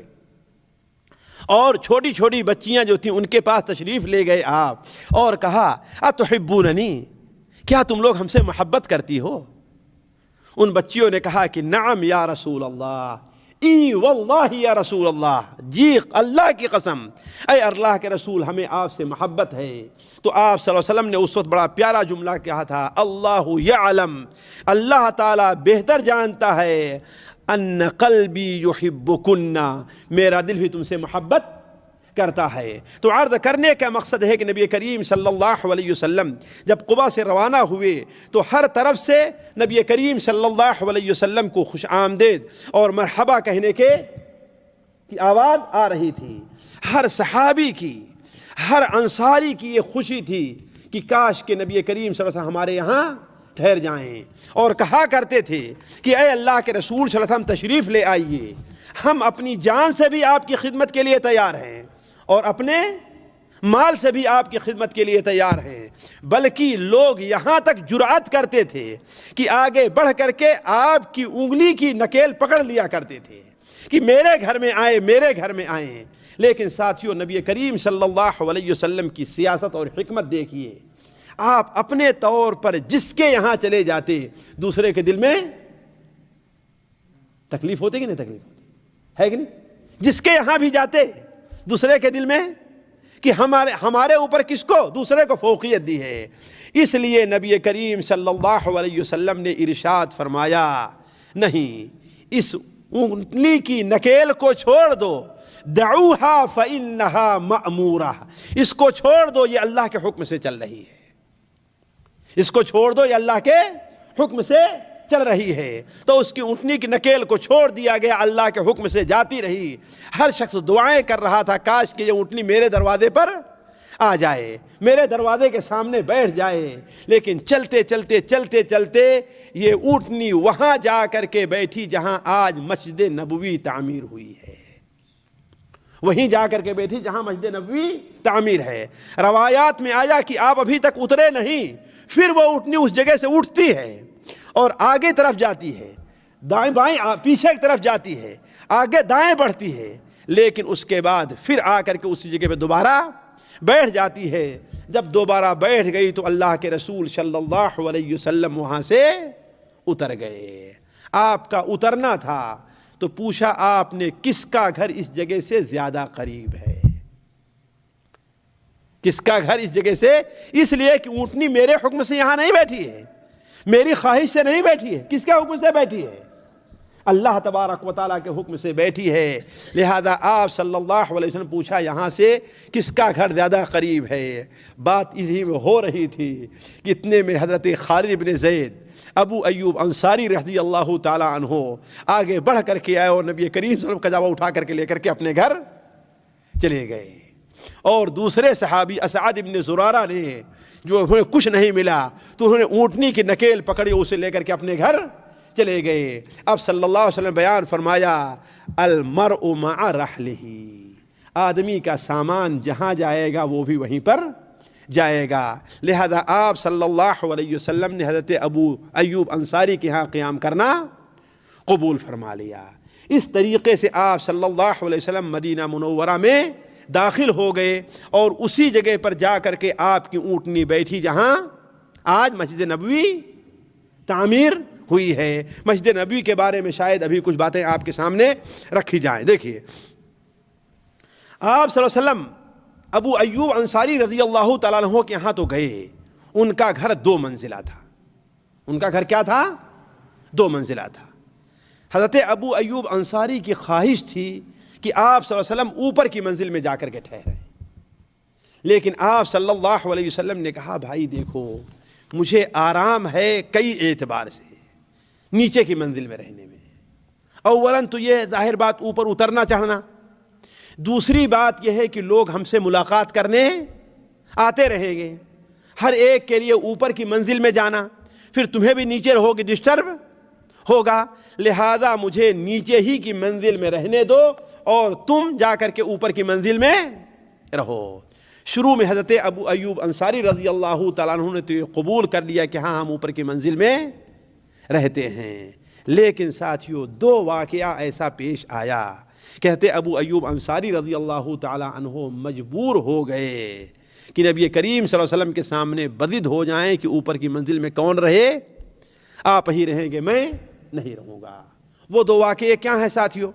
اور چھوٹی چھوٹی بچیاں جو تھیں ان کے پاس تشریف لے گئے آپ، اور کہا اتحبوننی، کیا تم لوگ ہم سے محبت کرتی ہو؟ ان بچیوں نے کہا کہ نعم یا رسول اللہ، ای واللہ یا رسول اللہ، جی اللہ کی قسم اے اللہ کے رسول ہمیں آپ سے محبت ہے۔ تو آپ صلی اللہ علیہ وسلم نے اس وقت بڑا پیارا جملہ کہا تھا، اللہ یعلم، اللہ تعالیٰ بہتر جانتا ہے، ان قلبی یحبکن، میرا دل بھی تم سے محبت کرتا ہے۔ تو عرض کرنے کا مقصد ہے کہ نبی کریم صلی اللہ علیہ وسلم جب قبا سے روانہ ہوئے تو ہر طرف سے نبی کریم صلی اللہ علیہ وسلم کو خوش آمدید اور مرحبا کہنے کی آواز آ رہی تھی۔ ہر صحابی کی، ہر انصاری کی یہ خوشی تھی کہ کاش کہ نبی کریم صلی اللہ علیہ وسلم ہمارے یہاں ٹھہر جائیں، اور کہا کرتے تھے کہ اے اللہ کے رسول صلی اللہ علیہ وسلم تشریف لے آئیے، ہم اپنی جان سے بھی آپ کی خدمت کے لیے تیار ہیں اور اپنے مال سے بھی آپ کی خدمت کے لیے تیار ہیں۔ بلکہ لوگ یہاں تک جرأت کرتے تھے کہ آگے بڑھ کر کے آپ کی انگلی کی نکیل پکڑ لیا کرتے تھے کہ میرے گھر میں آئیں، میرے گھر میں آئیں۔ لیکن ساتھیوں، نبی کریم صلی اللہ علیہ وسلم کی سیاست اور حکمت دیکھیے، آپ اپنے طور پر جس کے یہاں چلے جاتے دوسرے کے دل میں تکلیف ہوتی کہ نہیں؟ تکلیف ہوتی ہے کہ نہیں؟ جس کے یہاں بھی جاتے دوسرے کے دل میں کہ ہمارے اوپر کس کو؟ دوسرے کو فوقیت دی ہے۔ اس لیے نبی کریم صلی اللہ علیہ وسلم نے ارشاد فرمایا، نہیں، اس انگلی کی نکیل کو چھوڑ دو، دعوہا فإنہا مأمورہ، اس کو چھوڑ دو، یہ اللہ کے حکم سے چل رہی ہے، اس کو چھوڑ دو، یہ اللہ کے حکم سے چل رہی ہے۔ تو اس کی اونٹنی کی نکیل کو چھوڑ دیا گیا، اللہ کے حکم سے جاتی رہی۔ ہر شخص دعائیں کر رہا تھا، کاش کہ یہ اونٹنی میرے دروازے پر آ جائے، میرے دروازے کے سامنے بیٹھ جائے۔ لیکن چلتے چلتے چلتے چلتے یہ اونٹنی وہاں جا کر کے بیٹھی جہاں آج مسجد نبوی تعمیر ہوئی ہے، وہیں جا کر کے بیٹھی جہاں مسجد نبوی تعمیر ہے۔ روایات میں آیا کہ آپ ابھی تک اترے نہیں، پھر وہ اونٹنی اس جگہ سے اٹھتی ہے اور آگے طرف جاتی ہے، دائیں بائیں پیچھے کی طرف جاتی ہے، آگے دائیں بڑھتی ہے، لیکن اس کے بعد پھر آ کر کے اسی جگہ پہ دوبارہ بیٹھ جاتی ہے۔ جب دوبارہ بیٹھ گئی تو اللہ کے رسول صلی اللہ علیہ وسلم وہاں سے اتر گئے۔ آپ کا اترنا تھا تو پوچھا آپ نے، کس کا گھر اس جگہ سے زیادہ قریب ہے؟ کس کا گھر اس جگہ سے؟ اس لیے کہ اونٹنی میرے حکم سے یہاں نہیں بیٹھی ہے، میری خواہش سے نہیں بیٹھی ہے، کس کے حکم سے بیٹھی ہے؟ اللہ تبارک و تعالیٰ کے حکم سے بیٹھی ہے۔ لہذا آپ صلی اللہ علیہ وسلم پوچھا یہاں سے کس کا گھر زیادہ قریب ہے؟ بات اسی میں ہو رہی تھی کہ اتنے میں حضرت خالد بن زید ابو ایوب انصاری رضی اللہ تعالیٰ عنہ آگے بڑھ کر کے آئے اور نبی کریم صلی اللہ علیہ وسلم کا جابہ اٹھا کر کے لے کر کے اپنے گھر چلے گئے۔ اور دوسرے صحابی اسعد بن زرارہ نے، جو انہیں کچھ نہیں ملا تو انہوں نے اونٹنی کی نکیل پکڑی، اسے لے کر کے اپنے گھر چلے گئے۔ اب صلی اللہ علیہ وسلم بیان فرمایا، المرء مع رحلہ، آدمی کا سامان جہاں جائے گا وہ بھی وہیں پر جائے گا۔ لہذا آپ صلی اللہ علیہ وسلم نے حضرت ابو ایوب انصاری کے ہاں قیام کرنا قبول فرما لیا۔ اس طریقے سے آپ صلی اللہ علیہ وسلم مدینہ منورہ میں داخل ہو گئے اور اسی جگہ پر جا کر کے آپ کی اونٹنی بیٹھی جہاں آج مسجد نبوی تعمیر ہوئی ہے۔ مسجد نبوی کے بارے میں شاید ابھی کچھ باتیں آپ کے سامنے رکھی جائیں۔ دیکھیے، آپ صلی اللہ علیہ وسلم ابو ایوب انصاری رضی اللہ تعالیٰ عنہ کے یہاں تو گئے، ان کا گھر 2 منزلہ تھا۔ ان کا گھر کیا تھا؟ 2 منزلہ تھا۔ حضرت ابو ایوب انصاری کی خواہش تھی کہ آپ صلی اللہ علیہ وسلم اوپر کی منزل میں جا کر کے ٹھہرے، لیکن آپ صلی اللہ علیہ وسلم نے کہا بھائی دیکھو مجھے آرام ہے کئی اعتبار سے نیچے کی منزل میں رہنے میں۔ اولاً تو یہ ظاہر بات اوپر اترنا چڑھنا، دوسری بات یہ ہے کہ لوگ ہم سے ملاقات کرنے آتے رہیں گے، ہر ایک کے لیے اوپر کی منزل میں جانا، پھر تمہیں بھی نیچے رہو گے ڈسٹرب ہوگا، لہذا مجھے نیچے ہی کی منزل میں رہنے دو اور تم جا کر کے اوپر کی منزل میں رہو۔ شروع میں حضرت ابو ایوب انصاری رضی اللہ تعالیٰ عنہ نے تو یہ قبول کر لیا کہ ہاں ہم اوپر کی منزل میں رہتے ہیں، لیکن ساتھیوں دو واقعہ ایسا پیش آیا، کہتے ابو ایوب انصاری رضی اللہ تعالیٰ عنہ مجبور ہو گئے کہ نبی کریم صلی اللہ علیہ وسلم کے سامنے بضد ہو جائیں کہ اوپر کی منزل میں کون رہے، آپ ہی رہیں گے میں نہیں رہوں گا۔ وہ دو واقعے کیا ہیں ساتھیوں؟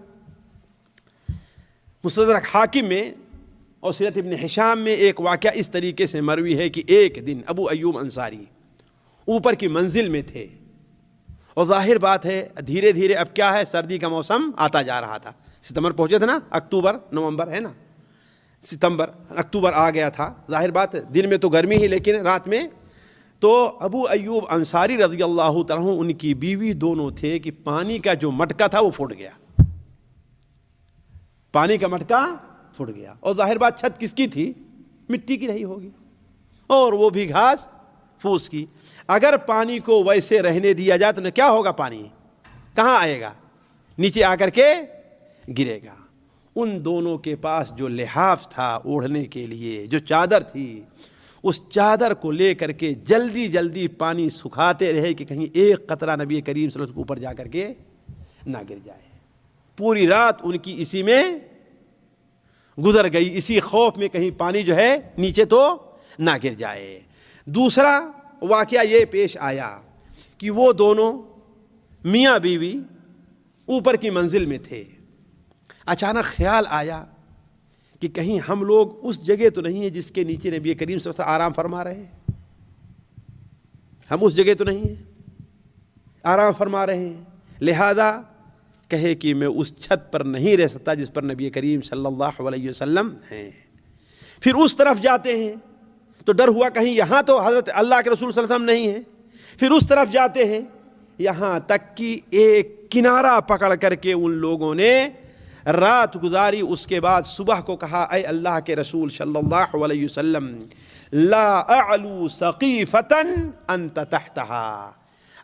مستدرک حاکم میں اور سیرت ابن ہشام میں ایک واقعہ اس طریقے سے مروی ہے کہ ایک دن ابو ایوب انصاری اوپر کی منزل میں تھے، اور ظاہر بات ہے دھیرے دھیرے اب کیا ہے سردی کا موسم آتا جا رہا تھا، ستمبر پہنچے تھے نا، اکتوبر نومبر ہے نا، ستمبر اکتوبر آ گیا تھا، ظاہر بات دن میں تو گرمی ہی لیکن رات میں تو ابو ایوب انصاری رضی اللہ تعالیٰ عنہ ان کی بیوی دونوں تھے کہ پانی کا جو مٹکا تھا وہ پھٹ گیا، پانی کا مٹکا پھٹ گیا، اور ظاہر بات چھت کس کی تھی، مٹی کی رہی ہوگی اور وہ بھی گھاس پھوس کی، اگر پانی کو ویسے رہنے دیا جائے تو کیا ہوگا، پانی کہاں آئے گا، نیچے آ کر کے گرے گا۔ ان دونوں کے پاس جو لحاف تھا اوڑھنے کے لیے، جو چادر تھی، اس چادر کو لے کر کے جلدی جلدی پانی سکھاتے رہے کہ کہیں ایک قطرہ نبی کریم صلی اللہ علیہ وسلم کے اوپر جا کر کے نہ گر جائے۔ پوری رات ان کی اسی میں گزر گئی، اسی خوف میں کہیں پانی جو ہے نیچے تو نہ گر جائے۔ دوسرا واقعہ یہ پیش آیا کہ وہ دونوں میاں بیوی اوپر کی منزل میں تھے، اچانک خیال آیا کہ کہیں ہم لوگ اس جگہ تو نہیں ہیں جس کے نیچے نبی کریم صلی اللہ علیہ وسلم آرام فرما رہے ہیں، ہم اس جگہ تو نہیں ہیں آرام فرما رہے ہیں، لہذا کہے کہ میں اس چھت پر نہیں رہ سکتا جس پر نبی کریم صلی اللہ علیہ وسلم ہیں۔ پھر اس طرف جاتے ہیں تو ڈر ہوا کہیں یہاں تو حضرت اللہ کے رسول صلی اللہ علیہ وسلم نہیں ہیں، پھر اس طرف جاتے ہیں، یہاں تک کہ ایک کنارہ پکڑ کر کے ان لوگوں نے رات گزاری، اس کے بعد صبح کو کہا اے اللہ کے رسول صلی اللہ علیہ وسلم لا اعلو سقیفتا انت تحتہا،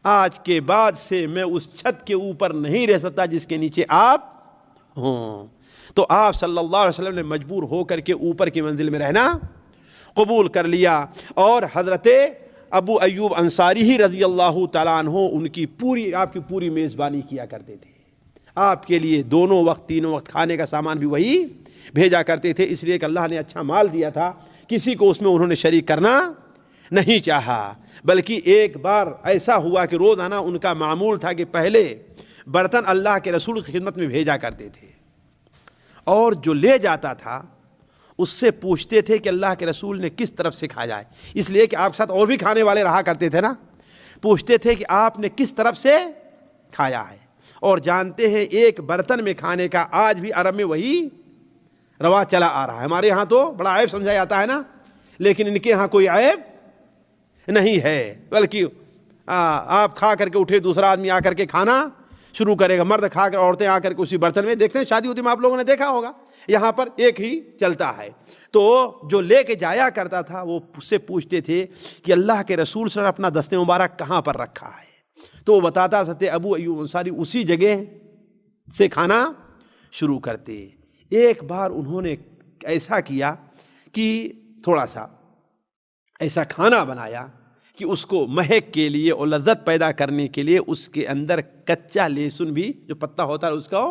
آج کے بعد سے میں اس چھت کے اوپر نہیں رہ سکتا جس کے نیچے آپ ہوں۔ تو آپ صلی اللہ علیہ وسلم نے مجبور ہو کر کے اوپر کی منزل میں رہنا قبول کر لیا، اور حضرت ابو ایوب انصاری ہی رضی اللہ تعالیٰ عنہ ان کی آپ کی پوری میزبانی کیا کرتے تھے، آپ کے لیے دونوں وقت تینوں وقت کھانے کا سامان بھی وہی بھیجا کرتے تھے، اس لیے کہ اللہ نے اچھا مال دیا تھا، کسی کو اس میں انہوں نے شریک کرنا نہیں چاہا، بلکہ ایک بار ایسا ہوا کہ روزانہ ان کا معمول تھا کہ پہلے برتن اللہ کے رسول کی خدمت میں بھیجا کرتے تھے، اور جو لے جاتا تھا اس سے پوچھتے تھے کہ اللہ کے رسول نے کس طرف سے کھایا ہے، اس لیے کہ آپ کے ساتھ اور بھی کھانے والے رہا کرتے تھے نا، پوچھتے تھے کہ آپ نے کس طرف سے کھایا ہے، اور جانتے ہیں ایک برتن میں کھانے کا آج بھی عرب میں وہی رواج چلا آ رہا ہے، ہمارے یہاں تو بڑا عیب سمجھا جاتا ہے نا، لیکن ان کے ہاں کوئی عیب نہیں ہے، بلکہ آپ کھا کر کے اٹھے دوسرا آدمی آ کر کے کھانا شروع کرے گا، مرد کھا کر عورتیں آ کر کے اسی برتن میں، دیکھتے ہیں شادی ہوتی میں آپ لوگوں نے دیکھا ہوگا، یہاں پر ایک ہی چلتا ہے۔ تو جو لے کے جایا کرتا تھا وہ اس سے پوچھتے تھے کہ اللہ کے رسول صلی اللہ علیہ وسلم اپنا دست مبارک کہاں پر رکھا ہے، تو وہ بتاتا تھا ابو ایوب انصاری اسی جگہ سے کھانا شروع کرتے۔ ایک بار انہوں نے ایسا کیا کہ تھوڑا سا ایسا کھانا بنایا کہ اس کو مہک کے لیے اور لذت پیدا کرنے کے لیے اس کے اندر کچا لہسن بھی جو پتا ہوتا ہے اس کا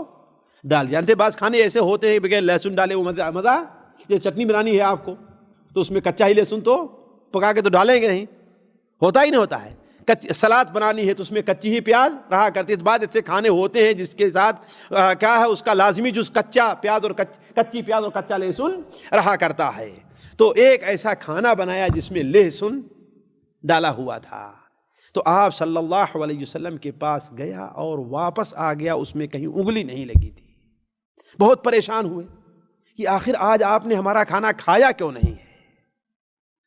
ڈال دیا۔ بعض کھانے ایسے ہوتے ہیں بغیر لہسن ڈالے وہ مزہ، یہ چٹنی بنانی ہے آپ کو تو اس میں کچا ہی لہسن تو پکا کے تو ڈالیں گے نہیں، ہوتا ہی نہیں ہوتا ہے، سلاد بنانی ہے تو اس میں کچی ہی پیاز رہا کرتی ہے۔ بعد ایسے کھانے ہوتے ہیں جس کے ساتھ کیا ہے اس کا لازمی جز کچا پیاز اور کچی پیاز اور کچا لہسن رہا کرتا ہے۔ تو ایک ایسا کھانا بنایا جس میں لہسن ڈالا ہوا تھا، تو آپ صلی اللہ علیہ وسلم کے پاس گیا اور واپس آ گیا، اس میں کہیں انگلی نہیں لگی تھی، بہت پریشان ہوئے کہ آخر آج آپ نے ہمارا کھانا کھایا کیوں نہیں ہے،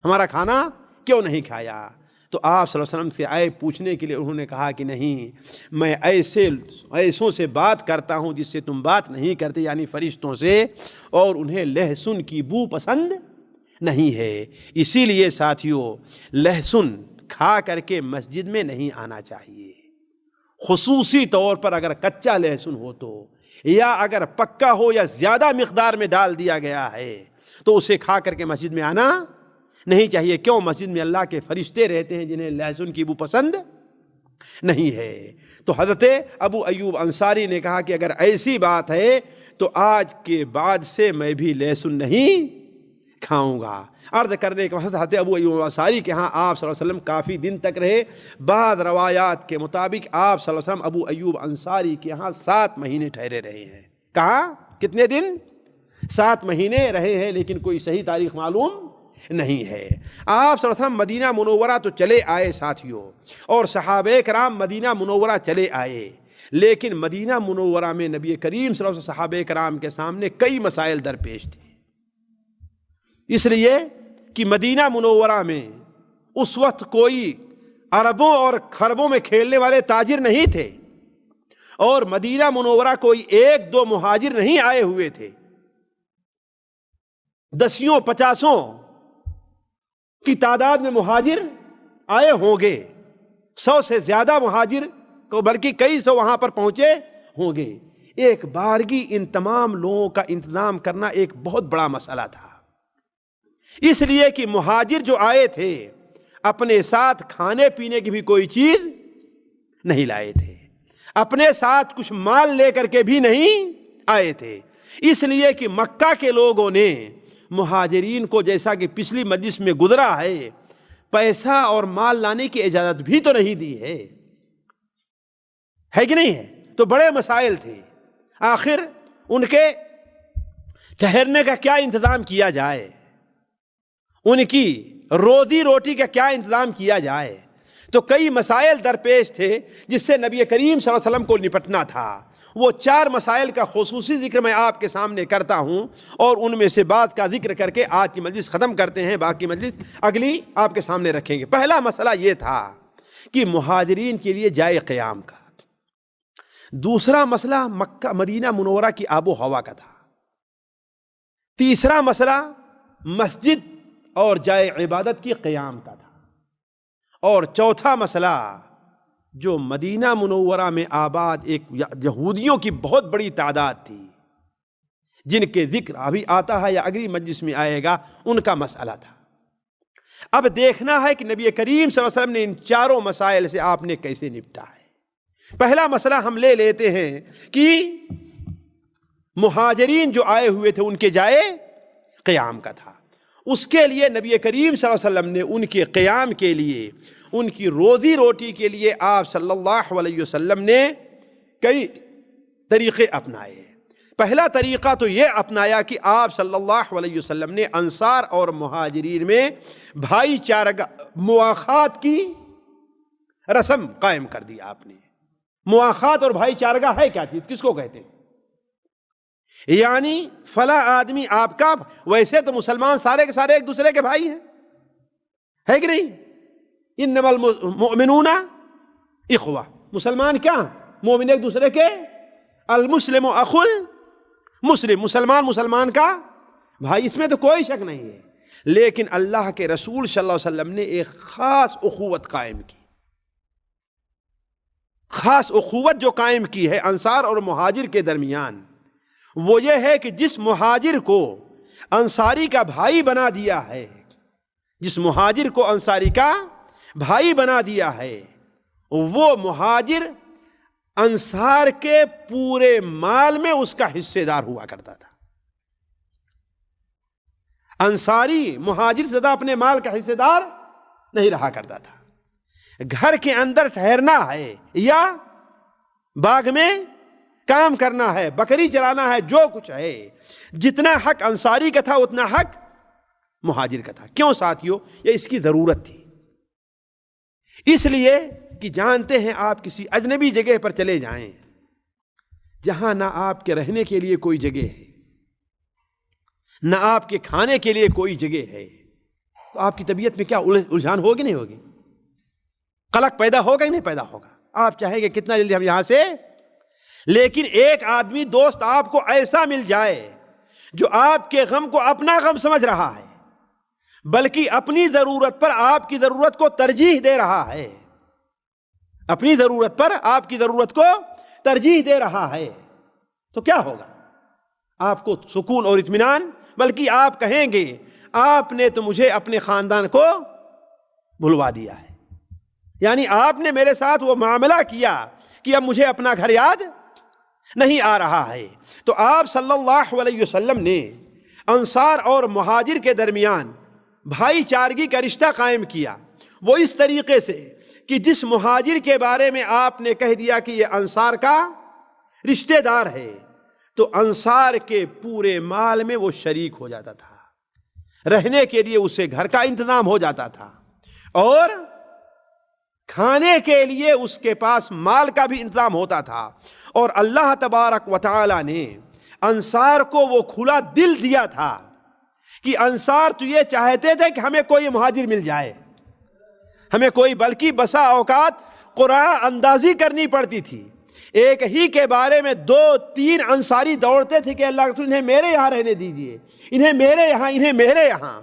ہمارا کھانا کیوں نہیں کھایا؟ تو آپ صلی اللہ علیہ وسلم سے آئے پوچھنے کے لیے، انہوں نے کہا کہ نہیں، میں ایسوں سے بات کرتا ہوں جس سے تم بات نہیں کرتے، یعنی فرشتوں سے، اور انہیں لہسن کی بو پسند نہیں ہے، اسی لیے ساتھیوں لہسن کھا کر کے مسجد میں نہیں آنا چاہیے، خصوصی طور پر اگر کچا لہسن ہو تو، یا اگر پکا ہو یا زیادہ مقدار میں ڈال دیا گیا ہے تو اسے کھا کر کے مسجد میں آنا نہیں چاہیے۔ کیوں؟ مسجد میں اللہ کے فرشتے رہتے ہیں جنہیں لہسن کی بو پسند نہیں ہے۔ تو حضرت ابو ایوب انصاری نے کہا کہ اگر ایسی بات ہے تو آج کے بعد سے میں بھی لہسن نہیں کھاؤں گا۔ عرض کرنے کے بعد حضرت ابو ایوب انصاری کے ہاں آپ صلی اللہ علیہ وسلم کافی دن تک رہے۔ بعض روایات کے مطابق آپ صلی اللہ علیہ وسلم ابو ایوب انصاری کے ہاں 7 مہینے ٹھہرے رہے ہیں۔ کہاں؟ کتنے دن؟ 7 مہینے رہے ہیں، لیکن کوئی صحیح تاریخ معلوم نہیں ہے۔ آپ صلی اللہ علیہ وسلم مدینہ منورہ تو چلے آئے ساتھیوں، اور صحابہ کرام مدینہ منورہ چلے آئے، لیکن مدینہ منورہ میں نبی کریم صلی اللہ علیہ وسلم صحابہ کرام کے سامنے کئی مسائل درپیش تھے، اس لیے کہ مدینہ منورہ میں اس وقت کوئی اربوں اور خربوں میں کھیلنے والے تاجر نہیں تھے، اور مدینہ منورہ کوئی 1-2 مہاجر نہیں آئے ہوئے تھے، 10-50 کی تعداد میں مہاجر آئے ہوں گے، 100 سے زیادہ مہاجر کو، بلکہ کئی سو وہاں پر پہنچے ہوں گے۔ ایک بارگی ان تمام لوگوں کا انتظام کرنا ایک بہت بڑا مسئلہ تھا، اس لیے کہ مہاجر جو آئے تھے اپنے ساتھ کھانے پینے کی بھی کوئی چیز نہیں لائے تھے، اپنے ساتھ کچھ مال لے کر کے بھی نہیں آئے تھے، اس لیے کہ مکہ کے لوگوں نے مہاجرین کو، جیسا کہ پچھلی مجلس میں گزرا ہے، پیسہ اور مال لانے کی اجازت بھی تو نہیں دی ہے کہ نہیں ہے؟ تو بڑے مسائل تھے، آخر ان کے ٹھہرنے کا کیا انتظام کیا جائے، ان کی روزی روٹی کا کیا انتظام کیا جائے، تو کئی مسائل درپیش تھے جس سے نبی کریم صلی اللہ علیہ وسلم کو نپٹنا تھا۔ وہ 4 مسائل کا خصوصی ذکر میں آپ کے سامنے کرتا ہوں، اور ان میں سے بعض کا ذکر کر کے آج کی مجلس ختم کرتے ہیں، باقی مجلس اگلی آپ کے سامنے رکھیں گے۔ پہلا مسئلہ یہ تھا کہ مہاجرین کے لیے جائے قیام کا، دوسرا مسئلہ مکہ مدینہ منورہ کی آب و ہوا کا تھا، تیسرا مسئلہ مسجد اور جائے عبادت کی قیام کا تھا، اور چوتھا مسئلہ جو مدینہ منورہ میں آباد ایک یہودیوں کی بہت بڑی تعداد تھی، جن کے ذکر ابھی آتا ہے یا اگلی مجلس میں آئے گا، ان کا مسئلہ تھا۔ اب دیکھنا ہے کہ نبی کریم صلی اللہ علیہ وسلم نے ان 4 مسائل سے آپ نے کیسے نپٹا ہے۔ پہلا مسئلہ ہم لے لیتے ہیں کہ مہاجرین جو آئے ہوئے تھے ان کے جائے قیام کا تھا۔ اس کے لیے نبی کریم صلی اللہ علیہ وسلم نے ان کے قیام کے لیے، ان کی روزی روٹی کے لیے آپ صلی اللہ علیہ وسلم نے کئی طریقے اپنائے۔ پہلا طریقہ تو یہ اپنایا کہ آپ صلی اللہ علیہ وسلم نے انصار اور مہاجرین میں بھائی چارہ مواخات کی رسم قائم کر دی آپ نے۔ مواخات اور بھائی چارگاہ ہے کیا چیز؟ کس کو کہتے ہیں؟ یعنی فلاں آدمی آپ کا، ویسے تو مسلمان سارے کے سارے ایک دوسرے کے بھائی ہیں، ہے کہ نہیں؟ انما المؤمنون اخوہ، مسلمان کیا؟ مومن ایک دوسرے کے، المسلم اخو المسلم، مسلمان مسلمان کا بھائی، اس میں تو کوئی شک نہیں ہے۔ لیکن اللہ کے رسول صلی اللہ علیہ وسلم نے ایک خاص اخوت قائم کی، خاص اخوت جو قائم کی ہے انصار اور مہاجر کے درمیان، وہ یہ ہے کہ جس مہاجر کو انصاری کا بھائی بنا دیا ہے، جس مہاجر کو انصاری کا بھائی بنا دیا ہے، وہ مہاجر انصار کے پورے مال میں اس کا حصے دار ہوا کرتا تھا۔ انصاری مہاجر سے زیادہ اپنے مال کا حصے دار نہیں رہا کرتا تھا۔ گھر کے اندر ٹھہرنا ہے یا باغ میں کام کرنا ہے، بکری چرانا ہے، جو کچھ ہے، جتنا حق انصاری کا تھا اتنا حق مہاجر کا تھا۔ کیوں ساتھیوں؟ یہ اس کی ضرورت تھی، اس لیے کہ جانتے ہیں آپ کسی اجنبی جگہ پر چلے جائیں، جہاں نہ آپ کے رہنے کے لیے کوئی جگہ ہے، نہ آپ کے کھانے کے لیے کوئی جگہ ہے، تو آپ کی طبیعت میں کیا الجھان ہوگی نہیں ہوگی؟ قلق پیدا ہوگا ہی نہیں پیدا ہوگا؟ آپ چاہیں گے کتنا جلدی ہم یہاں سے، لیکن ایک آدمی دوست آپ کو ایسا مل جائے جو آپ کے غم کو اپنا غم سمجھ رہا ہے، بلکہ اپنی ضرورت پر آپ کی ضرورت کو ترجیح دے رہا ہے، اپنی ضرورت پر آپ کی ضرورت کو ترجیح دے رہا ہے، تو کیا ہوگا؟ آپ کو سکون اور اطمینان، بلکہ آپ کہیں گے آپ نے تو مجھے اپنے خاندان کو بھلوا دیا ہے، یعنی آپ نے میرے ساتھ وہ معاملہ کیا کہ اب مجھے اپنا گھر یاد نہیں آ رہا ہے۔ تو آپ صلی اللہ علیہ وسلم نے انصار اور مہاجر کے درمیان بھائی چارگی کا رشتہ قائم کیا، وہ اس طریقے سے کہ جس مہاجر کے بارے میں آپ نے کہہ دیا کہ یہ انصار کا رشتہ دار ہے، تو انصار کے پورے مال میں وہ شریک ہو جاتا تھا، رہنے کے لیے اسے گھر کا انتظام ہو جاتا تھا، اور کھانے کے لیے اس کے پاس مال کا بھی انتظام ہوتا تھا۔ اور اللہ تبارک و تعالی نے انصار کو وہ کھلا دل دیا تھا کہ انصار تو یہ چاہتے تھے کہ ہمیں کوئی مہاجر مل جائے، ہمیں کوئی، بلکہ بسا اوقات قرعہ اندازی کرنی پڑتی تھی، ایک ہی کے بارے میں 2-3 انصاری دوڑتے تھے کہ اللہ کے رسول انہیں میرے یہاں رہنے دیجئے، انہیں میرے یہاں، انہیں میرے یہاں۔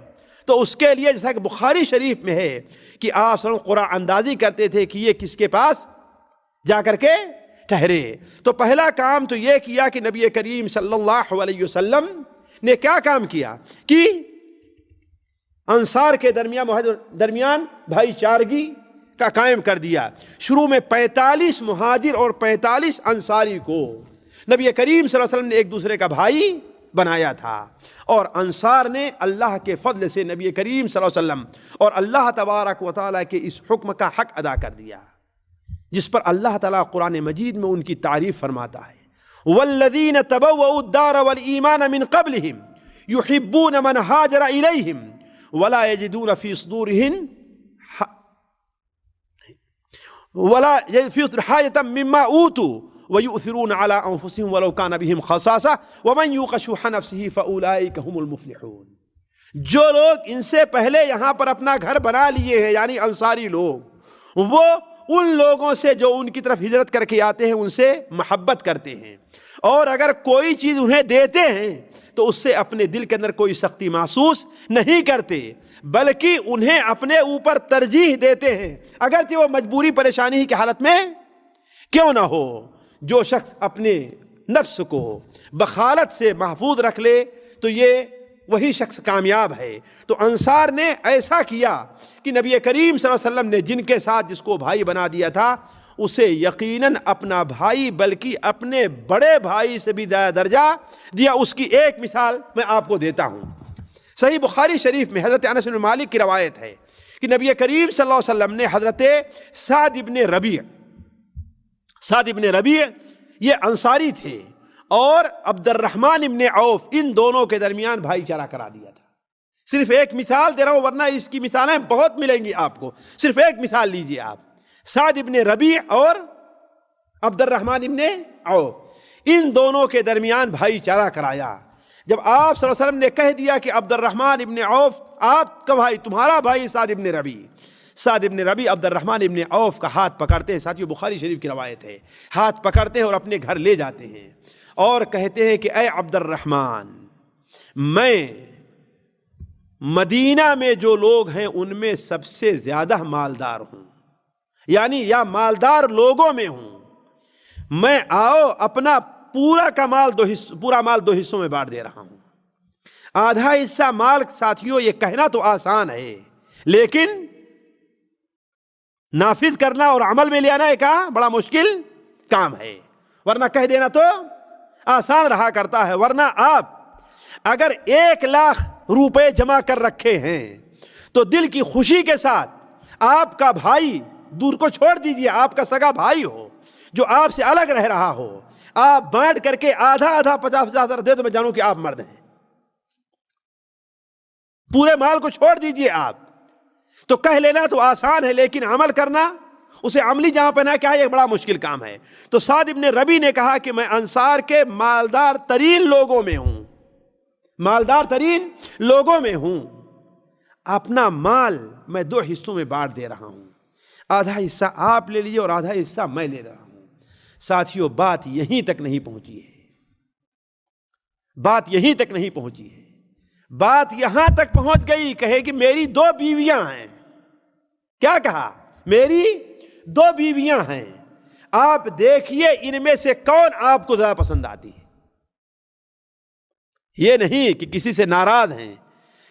تو اس کے لیے جیسا کہ بخاری شریف میں ہے کہ آپ صلی اللہ علیہ وسلم قرعہ اندازی کرتے تھے کہ یہ کس کے پاس جا کر کے ٹھہرے۔ تو پہلا کام تو یہ کیا کہ نبی کریم صلی اللہ علیہ وسلم نے کیا کام کیا کہ انصار کے درمیان بھائی چارگی کا قائم کر دیا۔ شروع میں 45 مہاجر اور 45 انصاری کو نبی کریم صلی اللہ علیہ وسلم نے ایک دوسرے کا بھائی بنایا تھا، اور انصار نے اللہ کے فضل سے نبی کریم صلی اللہ علیہ وسلم اور اللہ تبارک و تعالیٰ کے اس حکم کا حق ادا کر دیا، جس پر اللہ تعالیٰ قرآن مجید میں ان کی تعریف فرماتا ہے، وَالَّذِينَ تَبَوَّؤُوا الدَّارَ وَالْإِيمَانَ مِنْ قَبْلِهِمْ يُحِبُّونَ مَنْ هَاجَرَ إِلَيْهِمْ وَلَا يَجِدُونَ فِي صُدُورِهِمْ حَاجَةً مِّمَّا أُوتُوا وَيُؤْثِرُونَ عَلَىٰ أَنفُسِهِمْ وَلَوْ كَانَ بِهِمْ خَصَاصَةٌ وَمَنْ يُوقَ شُحَّ نَفْسِهِ فَأُولَٰئِكَ هُمُ الْمُفْلِحُونَ۔ جو لوگ ان سے پہلے یہاں پر اپنا گھر بنا لیے ہیں، یعنی انصاری لوگ، وہ ان لوگوں سے جو ان کی طرف ہجرت کر کے آتے ہیں ان سے محبت کرتے ہیں، اور اگر کوئی چیز انہیں دیتے ہیں تو اس سے اپنے دل کے اندر کوئی سختی محسوس نہیں کرتے، بلکہ انہیں اپنے اوپر ترجیح دیتے ہیں، اگرچہ وہ مجبوری پریشانی کی حالت میں کیوں نہ ہو۔ جو شخص اپنے نفس کو بخالت سے محفوظ رکھ لے تو یہ وہی شخص کامیاب ہے۔ تو انصار نے ایسا کیا کہ نبی کریم صلی اللہ علیہ وسلم نے جن کے ساتھ جس کو بھائی بنا دیا تھا اسے یقیناً اپنا بھائی بلکہ اپنے بڑے بھائی سے بھی زیادہ درجہ دیا۔ اس کی ایک مثال میں آپ کو دیتا ہوں۔ صحیح بخاری شریف میں حضرت انس بن مالک کی روایت ہے کہ نبی کریم صلی اللہ علیہ وسلم نے حضرت سعد ابن ربیع یہ انصاری تھے، اور عبد الرحمن ابن عوف، ان دونوں کے درمیان بھائی چارہ کرا دیا تھا۔ صرف ایک مثال دے رہا ہوں، ورنہ اس کی مثالیں بہت ملیں گی آپ کو، صرف ایک مثال لیجئے آپ۔ سعد ابن ربیع اور عبد الرحمن ابن عوف، ان دونوں کے درمیان بھائی چارہ کرایا۔ جب آپ صلی اللہ علیہ وسلم نے کہہ دیا کہ عبد الرحمن ابن عوف آپ کا بھائی، تمہارا بھائی سعد ابن ربیع عبد الرحمن ابن عوف کا ہاتھ پکڑتے ہیں، ساتھیو بخاری شریف کی روایت ہے، ہاتھ پکڑتے ہیں اور اپنے گھر لے جاتے ہیں اور کہتے ہیں کہ اے عبد الرحمن، میں مدینہ میں جو لوگ ہیں ان میں سب سے زیادہ مالدار ہوں، یعنی یا مالدار لوگوں میں ہوں، میں آؤ اپنا پورا مال دو حصوں میں بانٹ دے رہا ہوں۔ آدھا حصہ مال، ساتھیوں یہ کہنا تو آسان ہے، لیکن نافذ کرنا اور عمل میں لے آنا ایک بڑا مشکل کام ہے، ورنہ کہہ دینا تو آسان رہا کرتا ہے۔ ورنہ آپ اگر 1,00,000 روپے جمع کر رکھے ہیں تو دل کی خوشی کے ساتھ آپ کا بھائی، دور کو چھوڑ دیجئے، آپ کا سگا بھائی ہو جو آپ سے الگ رہ رہا ہو، آپ بانٹ کر کے آدھا 50,000 دے تو میں جانوں کہ آپ مرد ہیں۔ پورے مال کو چھوڑ دیجئے آپ، تو کہہ لینا تو آسان ہے، لیکن عمل کرنا اسے عملی جہاں پہنا کیا ہے، یہ بڑا مشکل کام ہے۔ تو سعد ابن ربی نے کہا کہ میں انصار کے مالدار ترین لوگوں میں ہوں، مالدار ترین لوگوں میں ہوں، اپنا مال میں 2 حصوں میں بانٹ دے رہا ہوں، آدھا حصہ آپ لے لیجیے اور آدھا حصہ میں لے رہا ہوں۔ ساتھیوں، بات یہیں تک نہیں پہنچی ہے، بات یہیں تک نہیں پہنچی ہے، بات یہاں تک پہنچ گئی، کہے کہ میری 2 بیویاں ہیں۔ کیا کہا؟ میری 2 بیویاں ہیں، آپ دیکھیے ان میں سے کون آپ کو زیادہ پسند آتی ہے۔ یہ نہیں کہ کسی سے ناراض ہیں،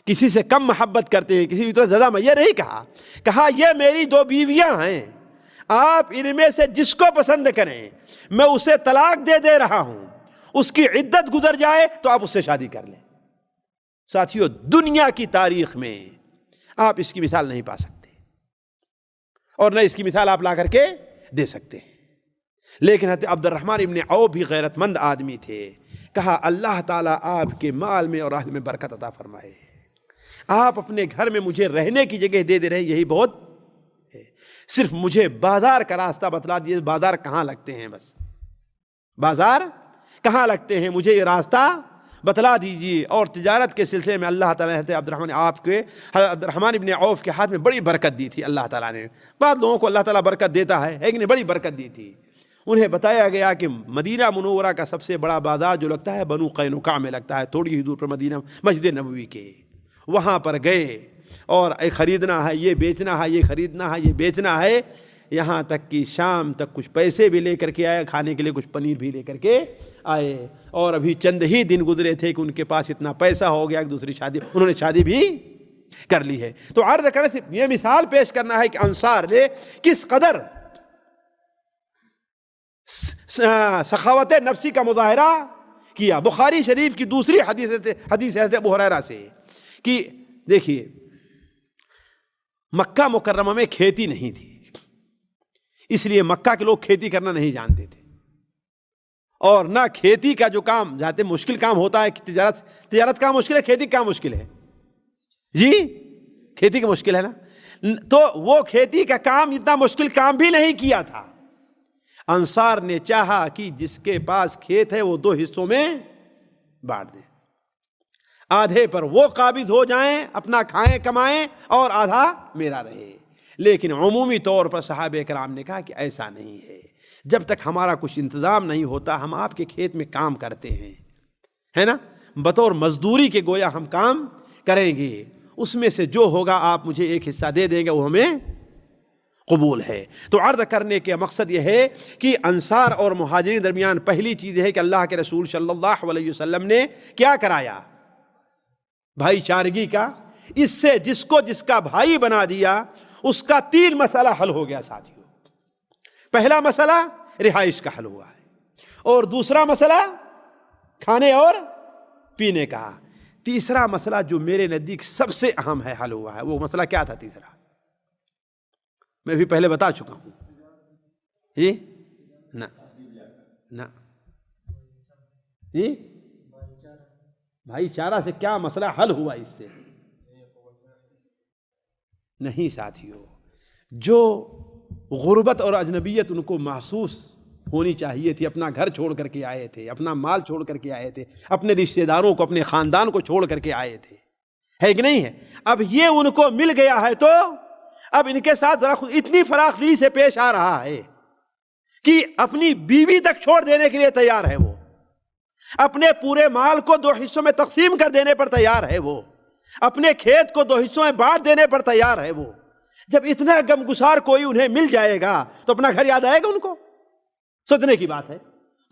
کسی سے کم محبت کرتے ہیں، کسی کی طرح زیادہ، میں یہ نہیں کہا، کہا یہ میری 2 بیویاں ہیں، آپ ان میں سے جس کو پسند کریں میں اسے طلاق دے رہا ہوں، اس کی عدت گزر جائے تو آپ اس سے شادی کر لیں۔ ساتھیوں، دنیا کی تاریخ میں آپ اس کی مثال نہیں پا سکتے، اور نہ اس کی مثال آپ لا کر کے دے سکتے ہیں۔ لیکن حضرت عبد الرحمن ابن عوف بھی غیرت مند آدمی تھے، کہا اللہ تعالیٰ آپ کے مال میں اور اہل میں برکت عطا فرمائے، آپ اپنے گھر میں مجھے رہنے کی جگہ دے رہے، یہی بہت ہے، صرف مجھے بازار کا راستہ بتلا دیجیے، بازار کہاں لگتے ہیں، بس بازار کہاں لگتے ہیں مجھے یہ راستہ بتلا دیجیے۔ اور تجارت کے سلسلے میں اللہ تعالیٰ نے عبد الرحمن ابن عوف کے ہاتھ میں بڑی برکت دی تھی اللہ تعالیٰ نے۔ بعض لوگوں کو اللہ تعالیٰ برکت دیتا ہے، ایک نے بڑی برکت دی تھی۔ انہیں بتایا گیا کہ مدینہ منورہ کا سب سے بڑا بازار جو لگتا ہے بنو قینقاع میں لگتا ہے، تھوڑی ہی دور پر مدینہ مسجد نبوی کے، وہاں پر گئے اور خریدنا ہے، یہ بیچنا ہے، یہ خریدنا ہے، یہ بیچنا ہے، یہاں تک کہ شام تک کچھ پیسے بھی لے کر کے آئے، کھانے کے لیے کچھ پنیر بھی لے کر کے آئے، اور ابھی چند ہی دن گزرے تھے کہ ان کے پاس اتنا پیسہ ہو گیا کہ دوسری شادی انہوں نے شادی بھی کر لی ہے۔ تو عرض کرنے سے یہ مثال پیش کرنا ہے کہ انصار نے کس قدر سخاوت نفسی کا مظاہرہ کیا۔ بخاری شریف کی دوسری حدیث ہے ابو ہریرہ سے کہ دیکھیے، مکہ مکرمہ میں کھیتی نہیں تھی، اس لیے مکہ کے لوگ کھیتی کرنا نہیں جانتے تھے، اور نہ کھیتی کا جو کام جاتے مشکل کام ہوتا ہے، تجارت کا مشکل ہے، کھیتی کا مشکل ہے، جی کھیتی کا مشکل ہے نا، تو وہ کھیتی کا کام اتنا مشکل کام بھی نہیں کیا تھا۔ انصار نے چاہا کہ جس کے پاس کھیت ہے وہ 2 حصوں میں بانٹ دیں، آدھے پر وہ قابض ہو جائیں، اپنا کھائیں کمائیں، اور آدھا میرا رہے۔ لیکن عمومی طور پر صحابہ کرام نے کہا کہ ایسا نہیں ہے، جب تک ہمارا کچھ انتظام نہیں ہوتا ہم آپ کے کھیت میں کام کرتے ہیں، ہے نا، بطور مزدوری کے گویا ہم کام کریں گے، اس میں سے جو ہوگا آپ مجھے ایک حصہ دے دیں گے، وہ ہمیں قبول ہے۔ تو عرض کرنے کے مقصد یہ ہے کہ انصار اور مہاجرین درمیان پہلی چیز یہ ہے کہ اللہ کے رسول صلی اللہ علیہ وسلم نے کیا کرایا؟ بھائی چارگی کا۔ اس سے جس کو جس کا بھائی بنا دیا اس کا 3 مسئلہ حل ہو گیا ساتھیوں۔ پہلا مسئلہ رہائش کا حل ہوا ہے، اور دوسرا مسئلہ کھانے اور پینے کا، تیسرا مسئلہ جو میرے نزدیک سب سے اہم ہے حل ہوا ہے۔ وہ مسئلہ کیا تھا تیسرا؟ میں بھی پہلے بتا چکا ہوں، جی نہ جی بھائی چارہ سے کیا مسئلہ حل ہوا؟ اس سے نہیں ساتھیوں، جو غربت اور اجنبیت ان کو محسوس ہونی چاہیے تھی، اپنا گھر چھوڑ کر کے آئے تھے، اپنا مال چھوڑ کر کے آئے تھے، اپنے رشتہ داروں کو، اپنے خاندان کو چھوڑ کر کے آئے تھے، ہے کہ نہیں ہے؟ اب یہ ان کو مل گیا ہے، تو اب ان کے ساتھ ذرا اتنی فراخ دلی سے پیش آ رہا ہے کہ اپنی بیوی تک چھوڑ دینے کے لیے تیار ہے، وہ اپنے پورے مال کو 2 حصوں میں تقسیم کر دینے پر تیار ہے، وہ اپنے کھیت کو 2 حصوں میں بانٹ دینے پر تیار ہے۔ وہ جب اتنا غمگسار کوئی انہیں مل جائے گا تو اپنا گھر یاد آئے گا ان کو؟ سوچنے کی بات ہے۔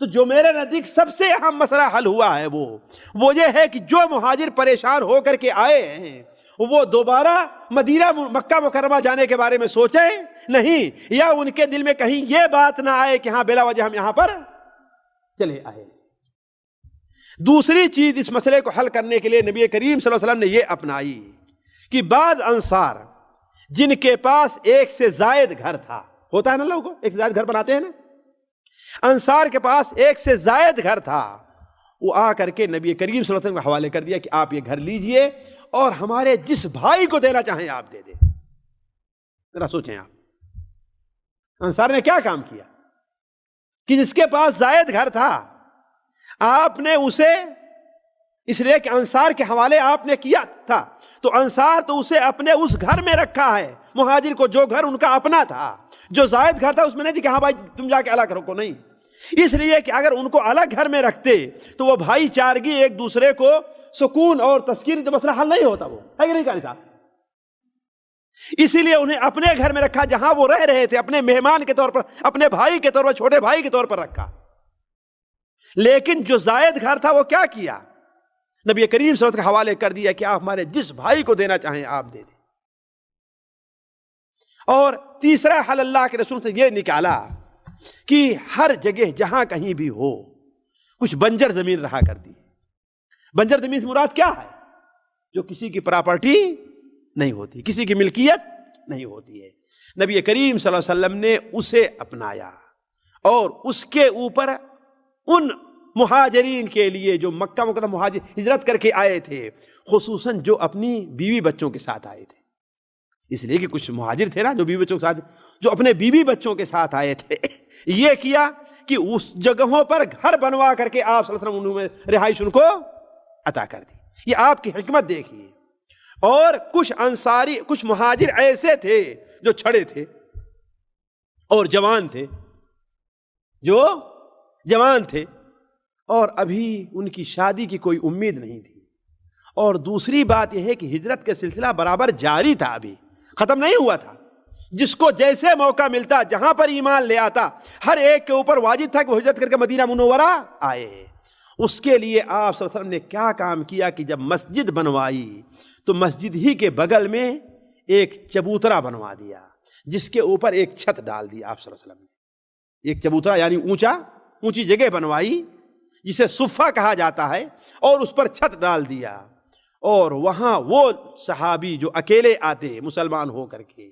تو جو میرے نزدیک سب سے اہم مسئلہ حل ہوا ہے وہ یہ ہے کہ جو مہاجر پریشان ہو کر کے آئے ہیں وہ دوبارہ مدینہ مکہ مکرمہ جانے کے بارے میں سوچیں نہیں، یا ان کے دل میں کہیں یہ بات نہ آئے کہ ہاں بلا وجہ ہم یہاں پر چلے آئے۔ دوسری چیز اس مسئلے کو حل کرنے کے لیے نبی کریم صلی اللہ علیہ وسلم نے یہ اپنائی کہ بعض انصار جن کے پاس 1 سے زائد گھر تھا، ہوتا ہے نا لوگوں کو 1 سے زائد گھر بناتے ہیں نا، انصار کے پاس 1 سے زائد گھر تھا، وہ آ کر کے نبی کریم صلی اللہ علیہ وسلم کو حوالے کر دیا کہ آپ یہ گھر لیجئے اور ہمارے جس بھائی کو دینا چاہیں آپ دے دیں۔ ذرا سوچیں آپ، انصار نے کیا کام کیا کہ جس کے پاس زائد گھر تھا آپ نے اسے، اس لیے کہ انصار کے حوالے آپ نے کیا تھا، تو انصار تو اسے اپنے اس گھر میں رکھا ہے، مہاجر کو جو گھر ان کا اپنا تھا، جو زائد گھر تھا اس میں نہیں تھی کہ ہاں بھائی تم جا کے الگ رکھو، نہیں، اس لیے کہ اگر ان کو الگ گھر میں رکھتے تو وہ بھائی چارگی ایک دوسرے کو سکون اور تسکین کا مسئلہ حل نہیں ہوتا، وہ ہے کہ نہیں قاری صاحب؟ اسی لیے انہیں اپنے گھر میں رکھا جہاں وہ رہ رہے تھے، اپنے مہمان کے طور پر، اپنے بھائی کے طور پر، چھوٹے بھائی کے طور پر رکھا۔ لیکن جو زائد گھر تھا وہ کیا کیا؟ نبی کریم صلی اللہ علیہ وسلم کے حوالے کر دیا کہ آپ ہمارے جس بھائی کو دینا چاہیں آپ دے دیں۔ اور تیسرا حل اللہ کے رسول سے یہ نکالا کہ ہر جگہ جہاں کہیں بھی ہو کچھ بنجر زمین رہا کر دی۔ بنجر زمین سے مراد کیا ہے؟ جو کسی کی پراپرٹی نہیں ہوتی، کسی کی ملکیت نہیں ہوتی ہے۔ نبی کریم صلی اللہ علیہ وسلم نے اسے اپنایا اور اس کے اوپر ان مہاجرین کے لیے جو مکہ مکرمہ مہاجر ہجرت کر کے آئے تھے، خصوصاً جو اپنی بیوی بچوں کے ساتھ آئے تھے، اس لیے کہ کچھ مہاجر تھے نا جو بیوی بچوں کے ساتھ، جو اپنے بیوی بچوں کے ساتھ آئے تھے، یہ کیا کہ اس جگہوں پر گھر بنوا کر کے آپ صلی اللہ علیہ وسلم میں رہائش ان کو عطا کر دی۔ یہ آپ کی حکمت دیکھیے۔ اور کچھ انصاری، کچھ مہاجر ایسے تھے جو چھڑے تھے اور جوان تھے، جو جوان تھے اور ابھی ان کی شادی کی کوئی امید نہیں تھی۔ اور دوسری بات یہ ہے کہ ہجرت کا سلسلہ برابر جاری تھا، ابھی ختم نہیں ہوا تھا۔ جس کو جیسے موقع ملتا، جہاں پر ایمان لے آتا، ہر ایک کے اوپر واجب تھا کہ وہ ہجرت کر کے مدینہ منورہ آئے۔ اس کے لیے آپ صلی اللہ علیہ وسلم نے کیا کام کیا کہ جب مسجد بنوائی تو مسجد ہی کے بغل میں ایک چبوترا بنوا دیا، جس کے اوپر ایک چھت ڈال دی آپ صلی اللہ علیہ وسلم نے۔ ایک چبوترا یعنی اونچی جگہ بنوائی جسے صفہ کہا جاتا ہے، اور اس پر چھت ڈال دیا۔ اور وہاں وہ صحابی جو اکیلے آتے مسلمان ہو کر کے،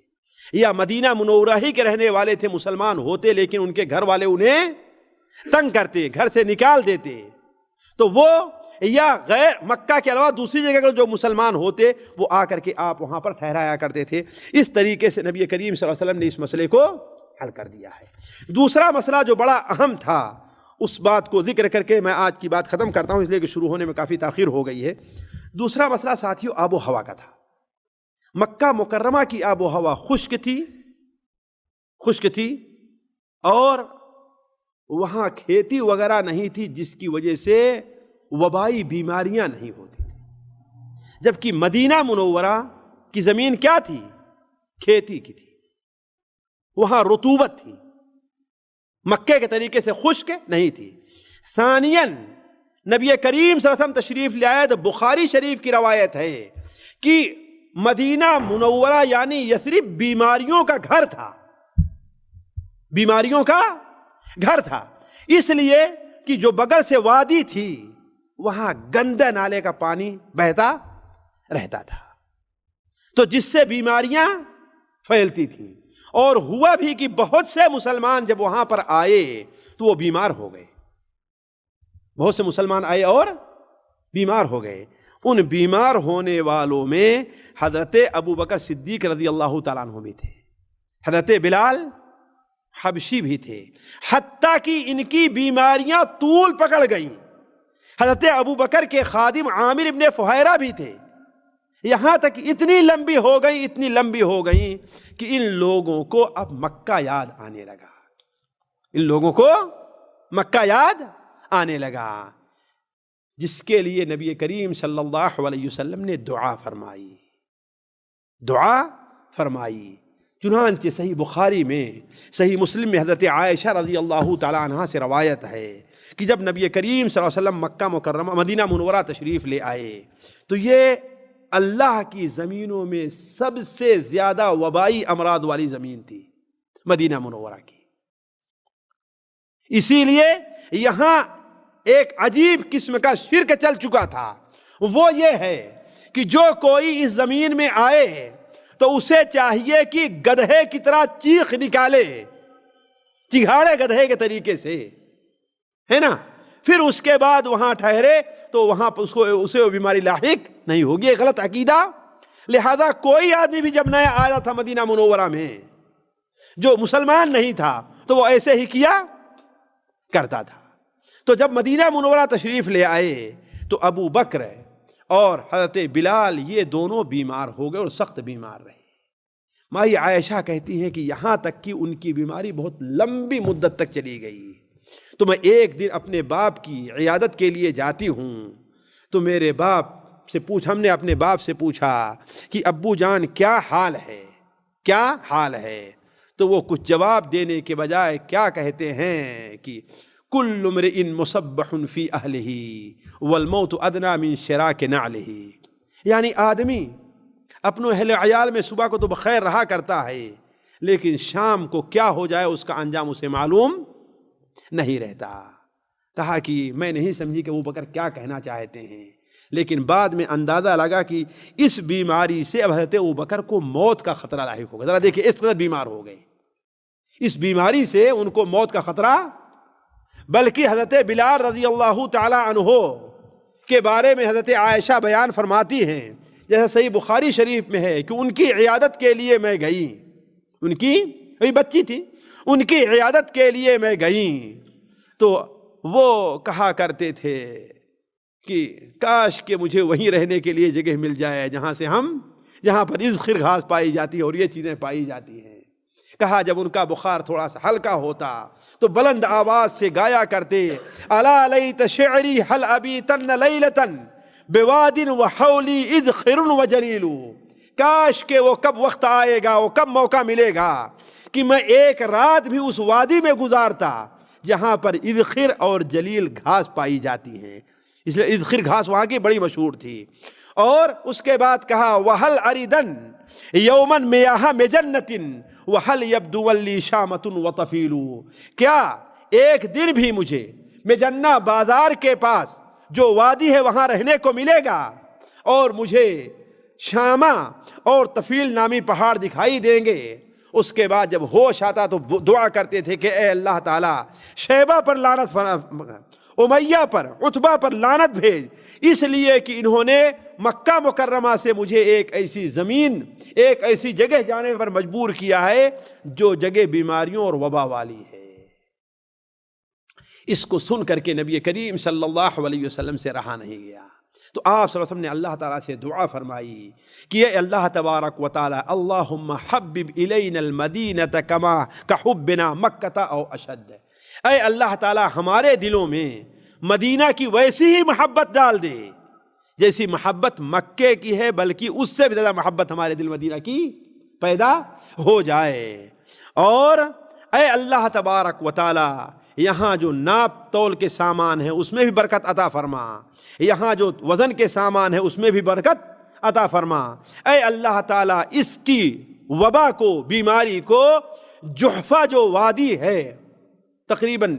یا مدینہ منورہ ہی کے رہنے والے تھے، مسلمان ہوتے لیکن ان کے گھر والے انہیں تنگ کرتے، گھر سے نکال دیتے، تو وہ یا غیر مکہ کے علاوہ دوسری جگہ جو مسلمان ہوتے وہ آ کر کے آپ وہاں پر ٹھہرایا کرتے تھے۔ اس طریقے سے نبی کریم صلی اللہ علیہ وسلم نے اس مسئلے کو حل کر دیا ہے۔ دوسرا مسئلہ جو بڑا اہم تھا، اس بات کو ذکر کر کے میں آج کی بات ختم کرتا ہوں، اس لیے کہ شروع ہونے میں کافی تاخیر ہو گئی ہے۔ دوسرا مسئلہ ساتھیو آب و ہوا کا تھا۔ مکہ مکرمہ کی آب و ہوا خشک تھی اور وہاں کھیتی وغیرہ نہیں تھی، جس کی وجہ سے وبائی بیماریاں نہیں ہوتی تھی، جبکہ مدینہ منورہ کی زمین کیا تھی؟ کھیتی کی تھی، وہاں رطوبت تھی، مکے کے طریقے سے خشک نہیں تھی۔ ثانیاً نبی کریم صلی اللہ علیہ وسلم تشریف لے آئے تو بخاری شریف کی روایت ہے کہ مدینہ منورہ یعنی یثرب بیماریوں کا گھر تھا، بیماریوں کا گھر تھا، اس لیے کہ جو بغل سے وادی تھی وہاں گندے نالے کا پانی بہتا رہتا تھا، تو جس سے بیماریاں پھیلتی تھیں۔ اور ہوا بھی کہ بہت سے مسلمان جب وہاں پر آئے تو وہ بیمار ہو گئے، بہت سے مسلمان آئے اور بیمار ہو گئے۔ ان بیمار ہونے والوں میں حضرت ابو بکر صدیق رضی اللہ تعالیٰ عنہ بھی تھے، حضرت بلال حبشی بھی تھے، حتیٰ کہ ان کی بیماریاں طول پکڑ گئیں۔ حضرت ابو بکر کے خادم عامر ابن فہیرہ بھی تھے، یہاں تک اتنی لمبی ہو گئیں کہ ان لوگوں کو اب مکہ یاد آنے لگا، ان لوگوں کو مکہ یاد آنے لگا، جس کے لیے نبی کریم صلی اللہ علیہ وسلم نے دعا فرمائی۔ چنانچہ صحیح بخاری میں، صحیح مسلم میں حضرت عائشہ رضی اللہ تعالی عنہا سے روایت ہے کہ جب نبی کریم صلی اللہ علیہ وسلم مکہ مکرمہ مدینہ منورہ تشریف لے آئے تو یہ اللہ کی زمینوں میں سب سے زیادہ وبائی امراض والی زمین تھی مدینہ منورہ کی۔ اسی لیے یہاں ایک عجیب قسم کا شرک چل چکا تھا، وہ یہ ہے کہ جو کوئی اس زمین میں آئے تو اسے چاہیے کہ گدھے کی طرح چیخ نکالے، چگھاڑے گدھے کے طریقے سے، ہے نا، پھر اس کے بعد وہاں ٹھہرے تو وہاں اسے وہ بیماری لاحق نہیں ہوگی۔ ایک غلط عقیدہ۔ لہذا کوئی آدمی بھی جب نیا آیا تھا مدینہ منورہ میں جو مسلمان نہیں تھا تو وہ ایسے ہی کیا کرتا تھا۔ تو جب مدینہ منورہ تشریف لے آئے تو ابو بکر اور حضرت بلال یہ دونوں بیمار ہو گئے اور سخت بیمار رہے۔ مائی عائشہ کہتی ہیں کہ یہاں تک کہ ان کی بیماری بہت لمبی مدت تک چلی گئی۔ تو میں ایک دن اپنے باپ کی عیادت کے لیے جاتی ہوں تو میرے باپ سے ہم نے اپنے باپ سے پوچھا کہ ابو جان کیا حال ہے، کیا حال ہے؟ تو وہ کچھ جواب دینے کے بجائے کیا کہتے ہیں کہ کل امرئ مصبح فی اہلہ والموت ادنی من شراک نعلہ، یعنی آدمی اپنے اہل عیال میں صبح کو تو بخیر رہا کرتا ہے لیکن شام کو کیا ہو جائے اس کا انجام اسے معلوم نہیں رہتا۔ کہا کہ میں نہیں سمجھی کہ ابو بکر کیا کہنا چاہتے ہیں، لیکن بعد میں اندازہ لگا کہ اس بیماری سے اب حضرت ابو بکر کو موت کا خطرہ لاحق ہوگا۔ ذرا دیکھیں اس قدر بیمار ہو گئے، اس بیماری سے ان کو موت کا خطرہ، بلکہ حضرت بلال رضی اللہ تعالی عنہ کے بارے میں حضرت عائشہ بیان فرماتی ہیں، جیسا صحیح بخاری شریف میں ہے کہ ان کی عیادت کے لیے میں گئی، ان کی ابھی بچی تھی، ان کی عیادت کے لیے میں گئی تو وہ کہا کرتے تھے کہ کاش کہ مجھے وہیں رہنے کے لیے جگہ مل جائے جہاں پر اذخر گھاس پائی جاتی ہے اور یہ چیزیں پائی جاتی ہیں۔ کہا جب ان کا بخار تھوڑا سا ہلکا ہوتا تو بلند آواز سے گایا کرتے الا لیت شعری هل ابیتن لیلۃ بواد وحولی اذخر وجلیل، کاش کہ وہ کب وقت آئے گا، وہ کب موقع ملے گا کہ میں ایک رات بھی اس وادی میں گزارتا جہاں پر اذخر اور جلیل گھاس پائی جاتی ہیں، اس لیے اذخر گھاس وہاں کی بڑی مشہور تھی۔ اور اس کے بعد کہا وَهَلْ أَرِدًا يَوْمًا مِيَاهَ مِجَنَّةٍ وَهَلْ يَبْدُوَ لِي شَامَةٌ وَطَفِيلُ، کیا ایک دن بھی مجھے مجنہ بازار کے پاس جو وادی ہے وہاں رہنے کو ملے گا اور مجھے شامہ اور طفیل نامی پہاڑ دکھائی دیں گے۔ اس کے بعد جب ہوش آتا تو دعا کرتے تھے کہ اے اللہ تعالیٰ شیبہ پر لعنت، امیہ پر، عتبہ پر لعنت بھیج، اس لیے کہ انہوں نے مکہ مکرمہ سے مجھے ایک ایسی زمین، ایک ایسی جگہ جانے پر مجبور کیا ہے جو جگہ بیماریوں اور وبا والی ہے۔ اس کو سن کر کے نبی کریم صلی اللہ علیہ وسلم سے رہا نہیں گیا، تو آپ صلی اللہ علیہ وسلم نے اللہ تعالیٰ سے دعا فرمائی کہ اے اللہ تبارک و تعالی اللہم حبب الینا المدینۃ کما کحبنا مکۃ او اشد، اے اللہ تعالیٰ ہمارے دلوں میں مدینہ کی ویسی ہی محبت ڈال دے جیسی محبت مکے کی ہے، بلکہ اس سے بھی زیادہ محبت ہمارے دل مدینہ کی پیدا ہو جائے۔ اور اے اللہ تبارک و تعالی یہاں جو ناپ تول کے سامان ہے اس میں بھی برکت عطا فرما، یہاں جو وزن کے سامان ہے اس میں بھی برکت عطا فرما، اے اللہ تعالیٰ اس کی وبا کو، بیماری کو جحفہ جو وادی ہے تقریباً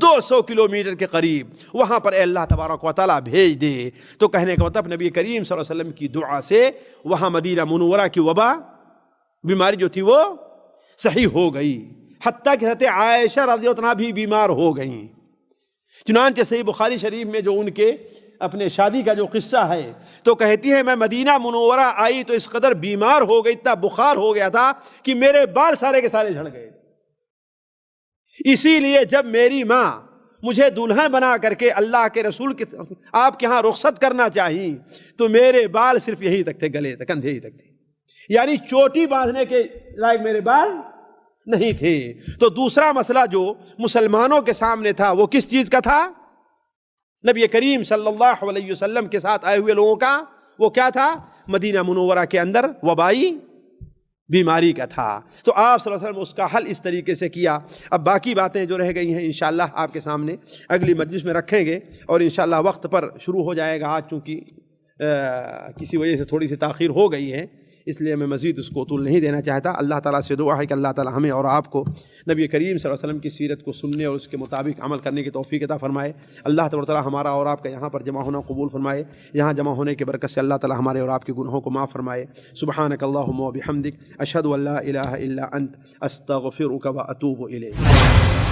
200 کلومیٹر کے قریب، وہاں پر اے اللہ تبارک و تعالیٰ بھیج دے۔ تو کہنے کا مطلب نبی کریم صلی اللہ علیہ وسلم کی دعا سے وہاں مدینہ منورہ کی وبا بیماری جو تھی وہ صحیح ہو گئی، حتیٰ کہ حضرت عائشہ رضی اللہ عنہا بھی بیمار ہو گئیں۔ چنانچہ صحیح بخاری شریف میں جو ان کے اپنے شادی کا جو قصہ ہے تو کہتی ہے میں مدینہ منورہ آئی تو اس قدر بیمار ہو گئی، اتنا بخار ہو گیا تھا کہ میرے بال سارے کے سارے جھڑ گئے۔ اسی لیے جب میری ماں مجھے دلہن بنا کر کے اللہ کے رسول کے آپ کے ہاں رخصت کرنا چاہی تو میرے بال صرف یہی تک تھے، گلے تک، کندھے ہی تک تھے، یعنی چوٹی باندھنے کے لائق میرے بال نہیں تھے۔ تو دوسرا مسئلہ جو مسلمانوں کے سامنے تھا وہ کس چیز کا تھا؟ نبی کریم صلی اللہ علیہ وسلم کے ساتھ آئے ہوئے لوگوں کا وہ کیا تھا؟ مدینہ منورہ کے اندر وبائی بیماری کا تھا۔ تو آپ صلی اللہ علیہ وسلم اس کا حل اس طریقے سے کیا۔ اب باقی باتیں جو رہ گئی ہیں انشاءاللہ آپ کے سامنے اگلی مجلس میں رکھیں گے، اور انشاءاللہ وقت پر شروع ہو جائے گا۔ آج چونکہ کسی وجہ سے تھوڑی سی تاخیر ہو گئی ہے اس لیے میں مزید اس کو طول نہیں دینا چاہتا۔ اللہ تعالیٰ سے دعا ہے کہ اللہ تعالیٰ ہمیں اور آپ کو نبی کریم صلی اللہ علیہ وسلم کی سیرت کو سننے اور اس کے مطابق عمل کرنے کی توفیق عطا فرمائے۔ اللہ تبارک و تعالیٰ ہمارا اور آپ کا یہاں پر جمع ہونا قبول فرمائے، یہاں جمع ہونے کی برکت سے اللہ تعالیٰ ہمارے اور آپ کے گناہوں کو معاف فرمائے۔ سبحانک اللہم و بحمدک، اشہد ان لا الہ الا انت، استغفرک و اتوب الیک۔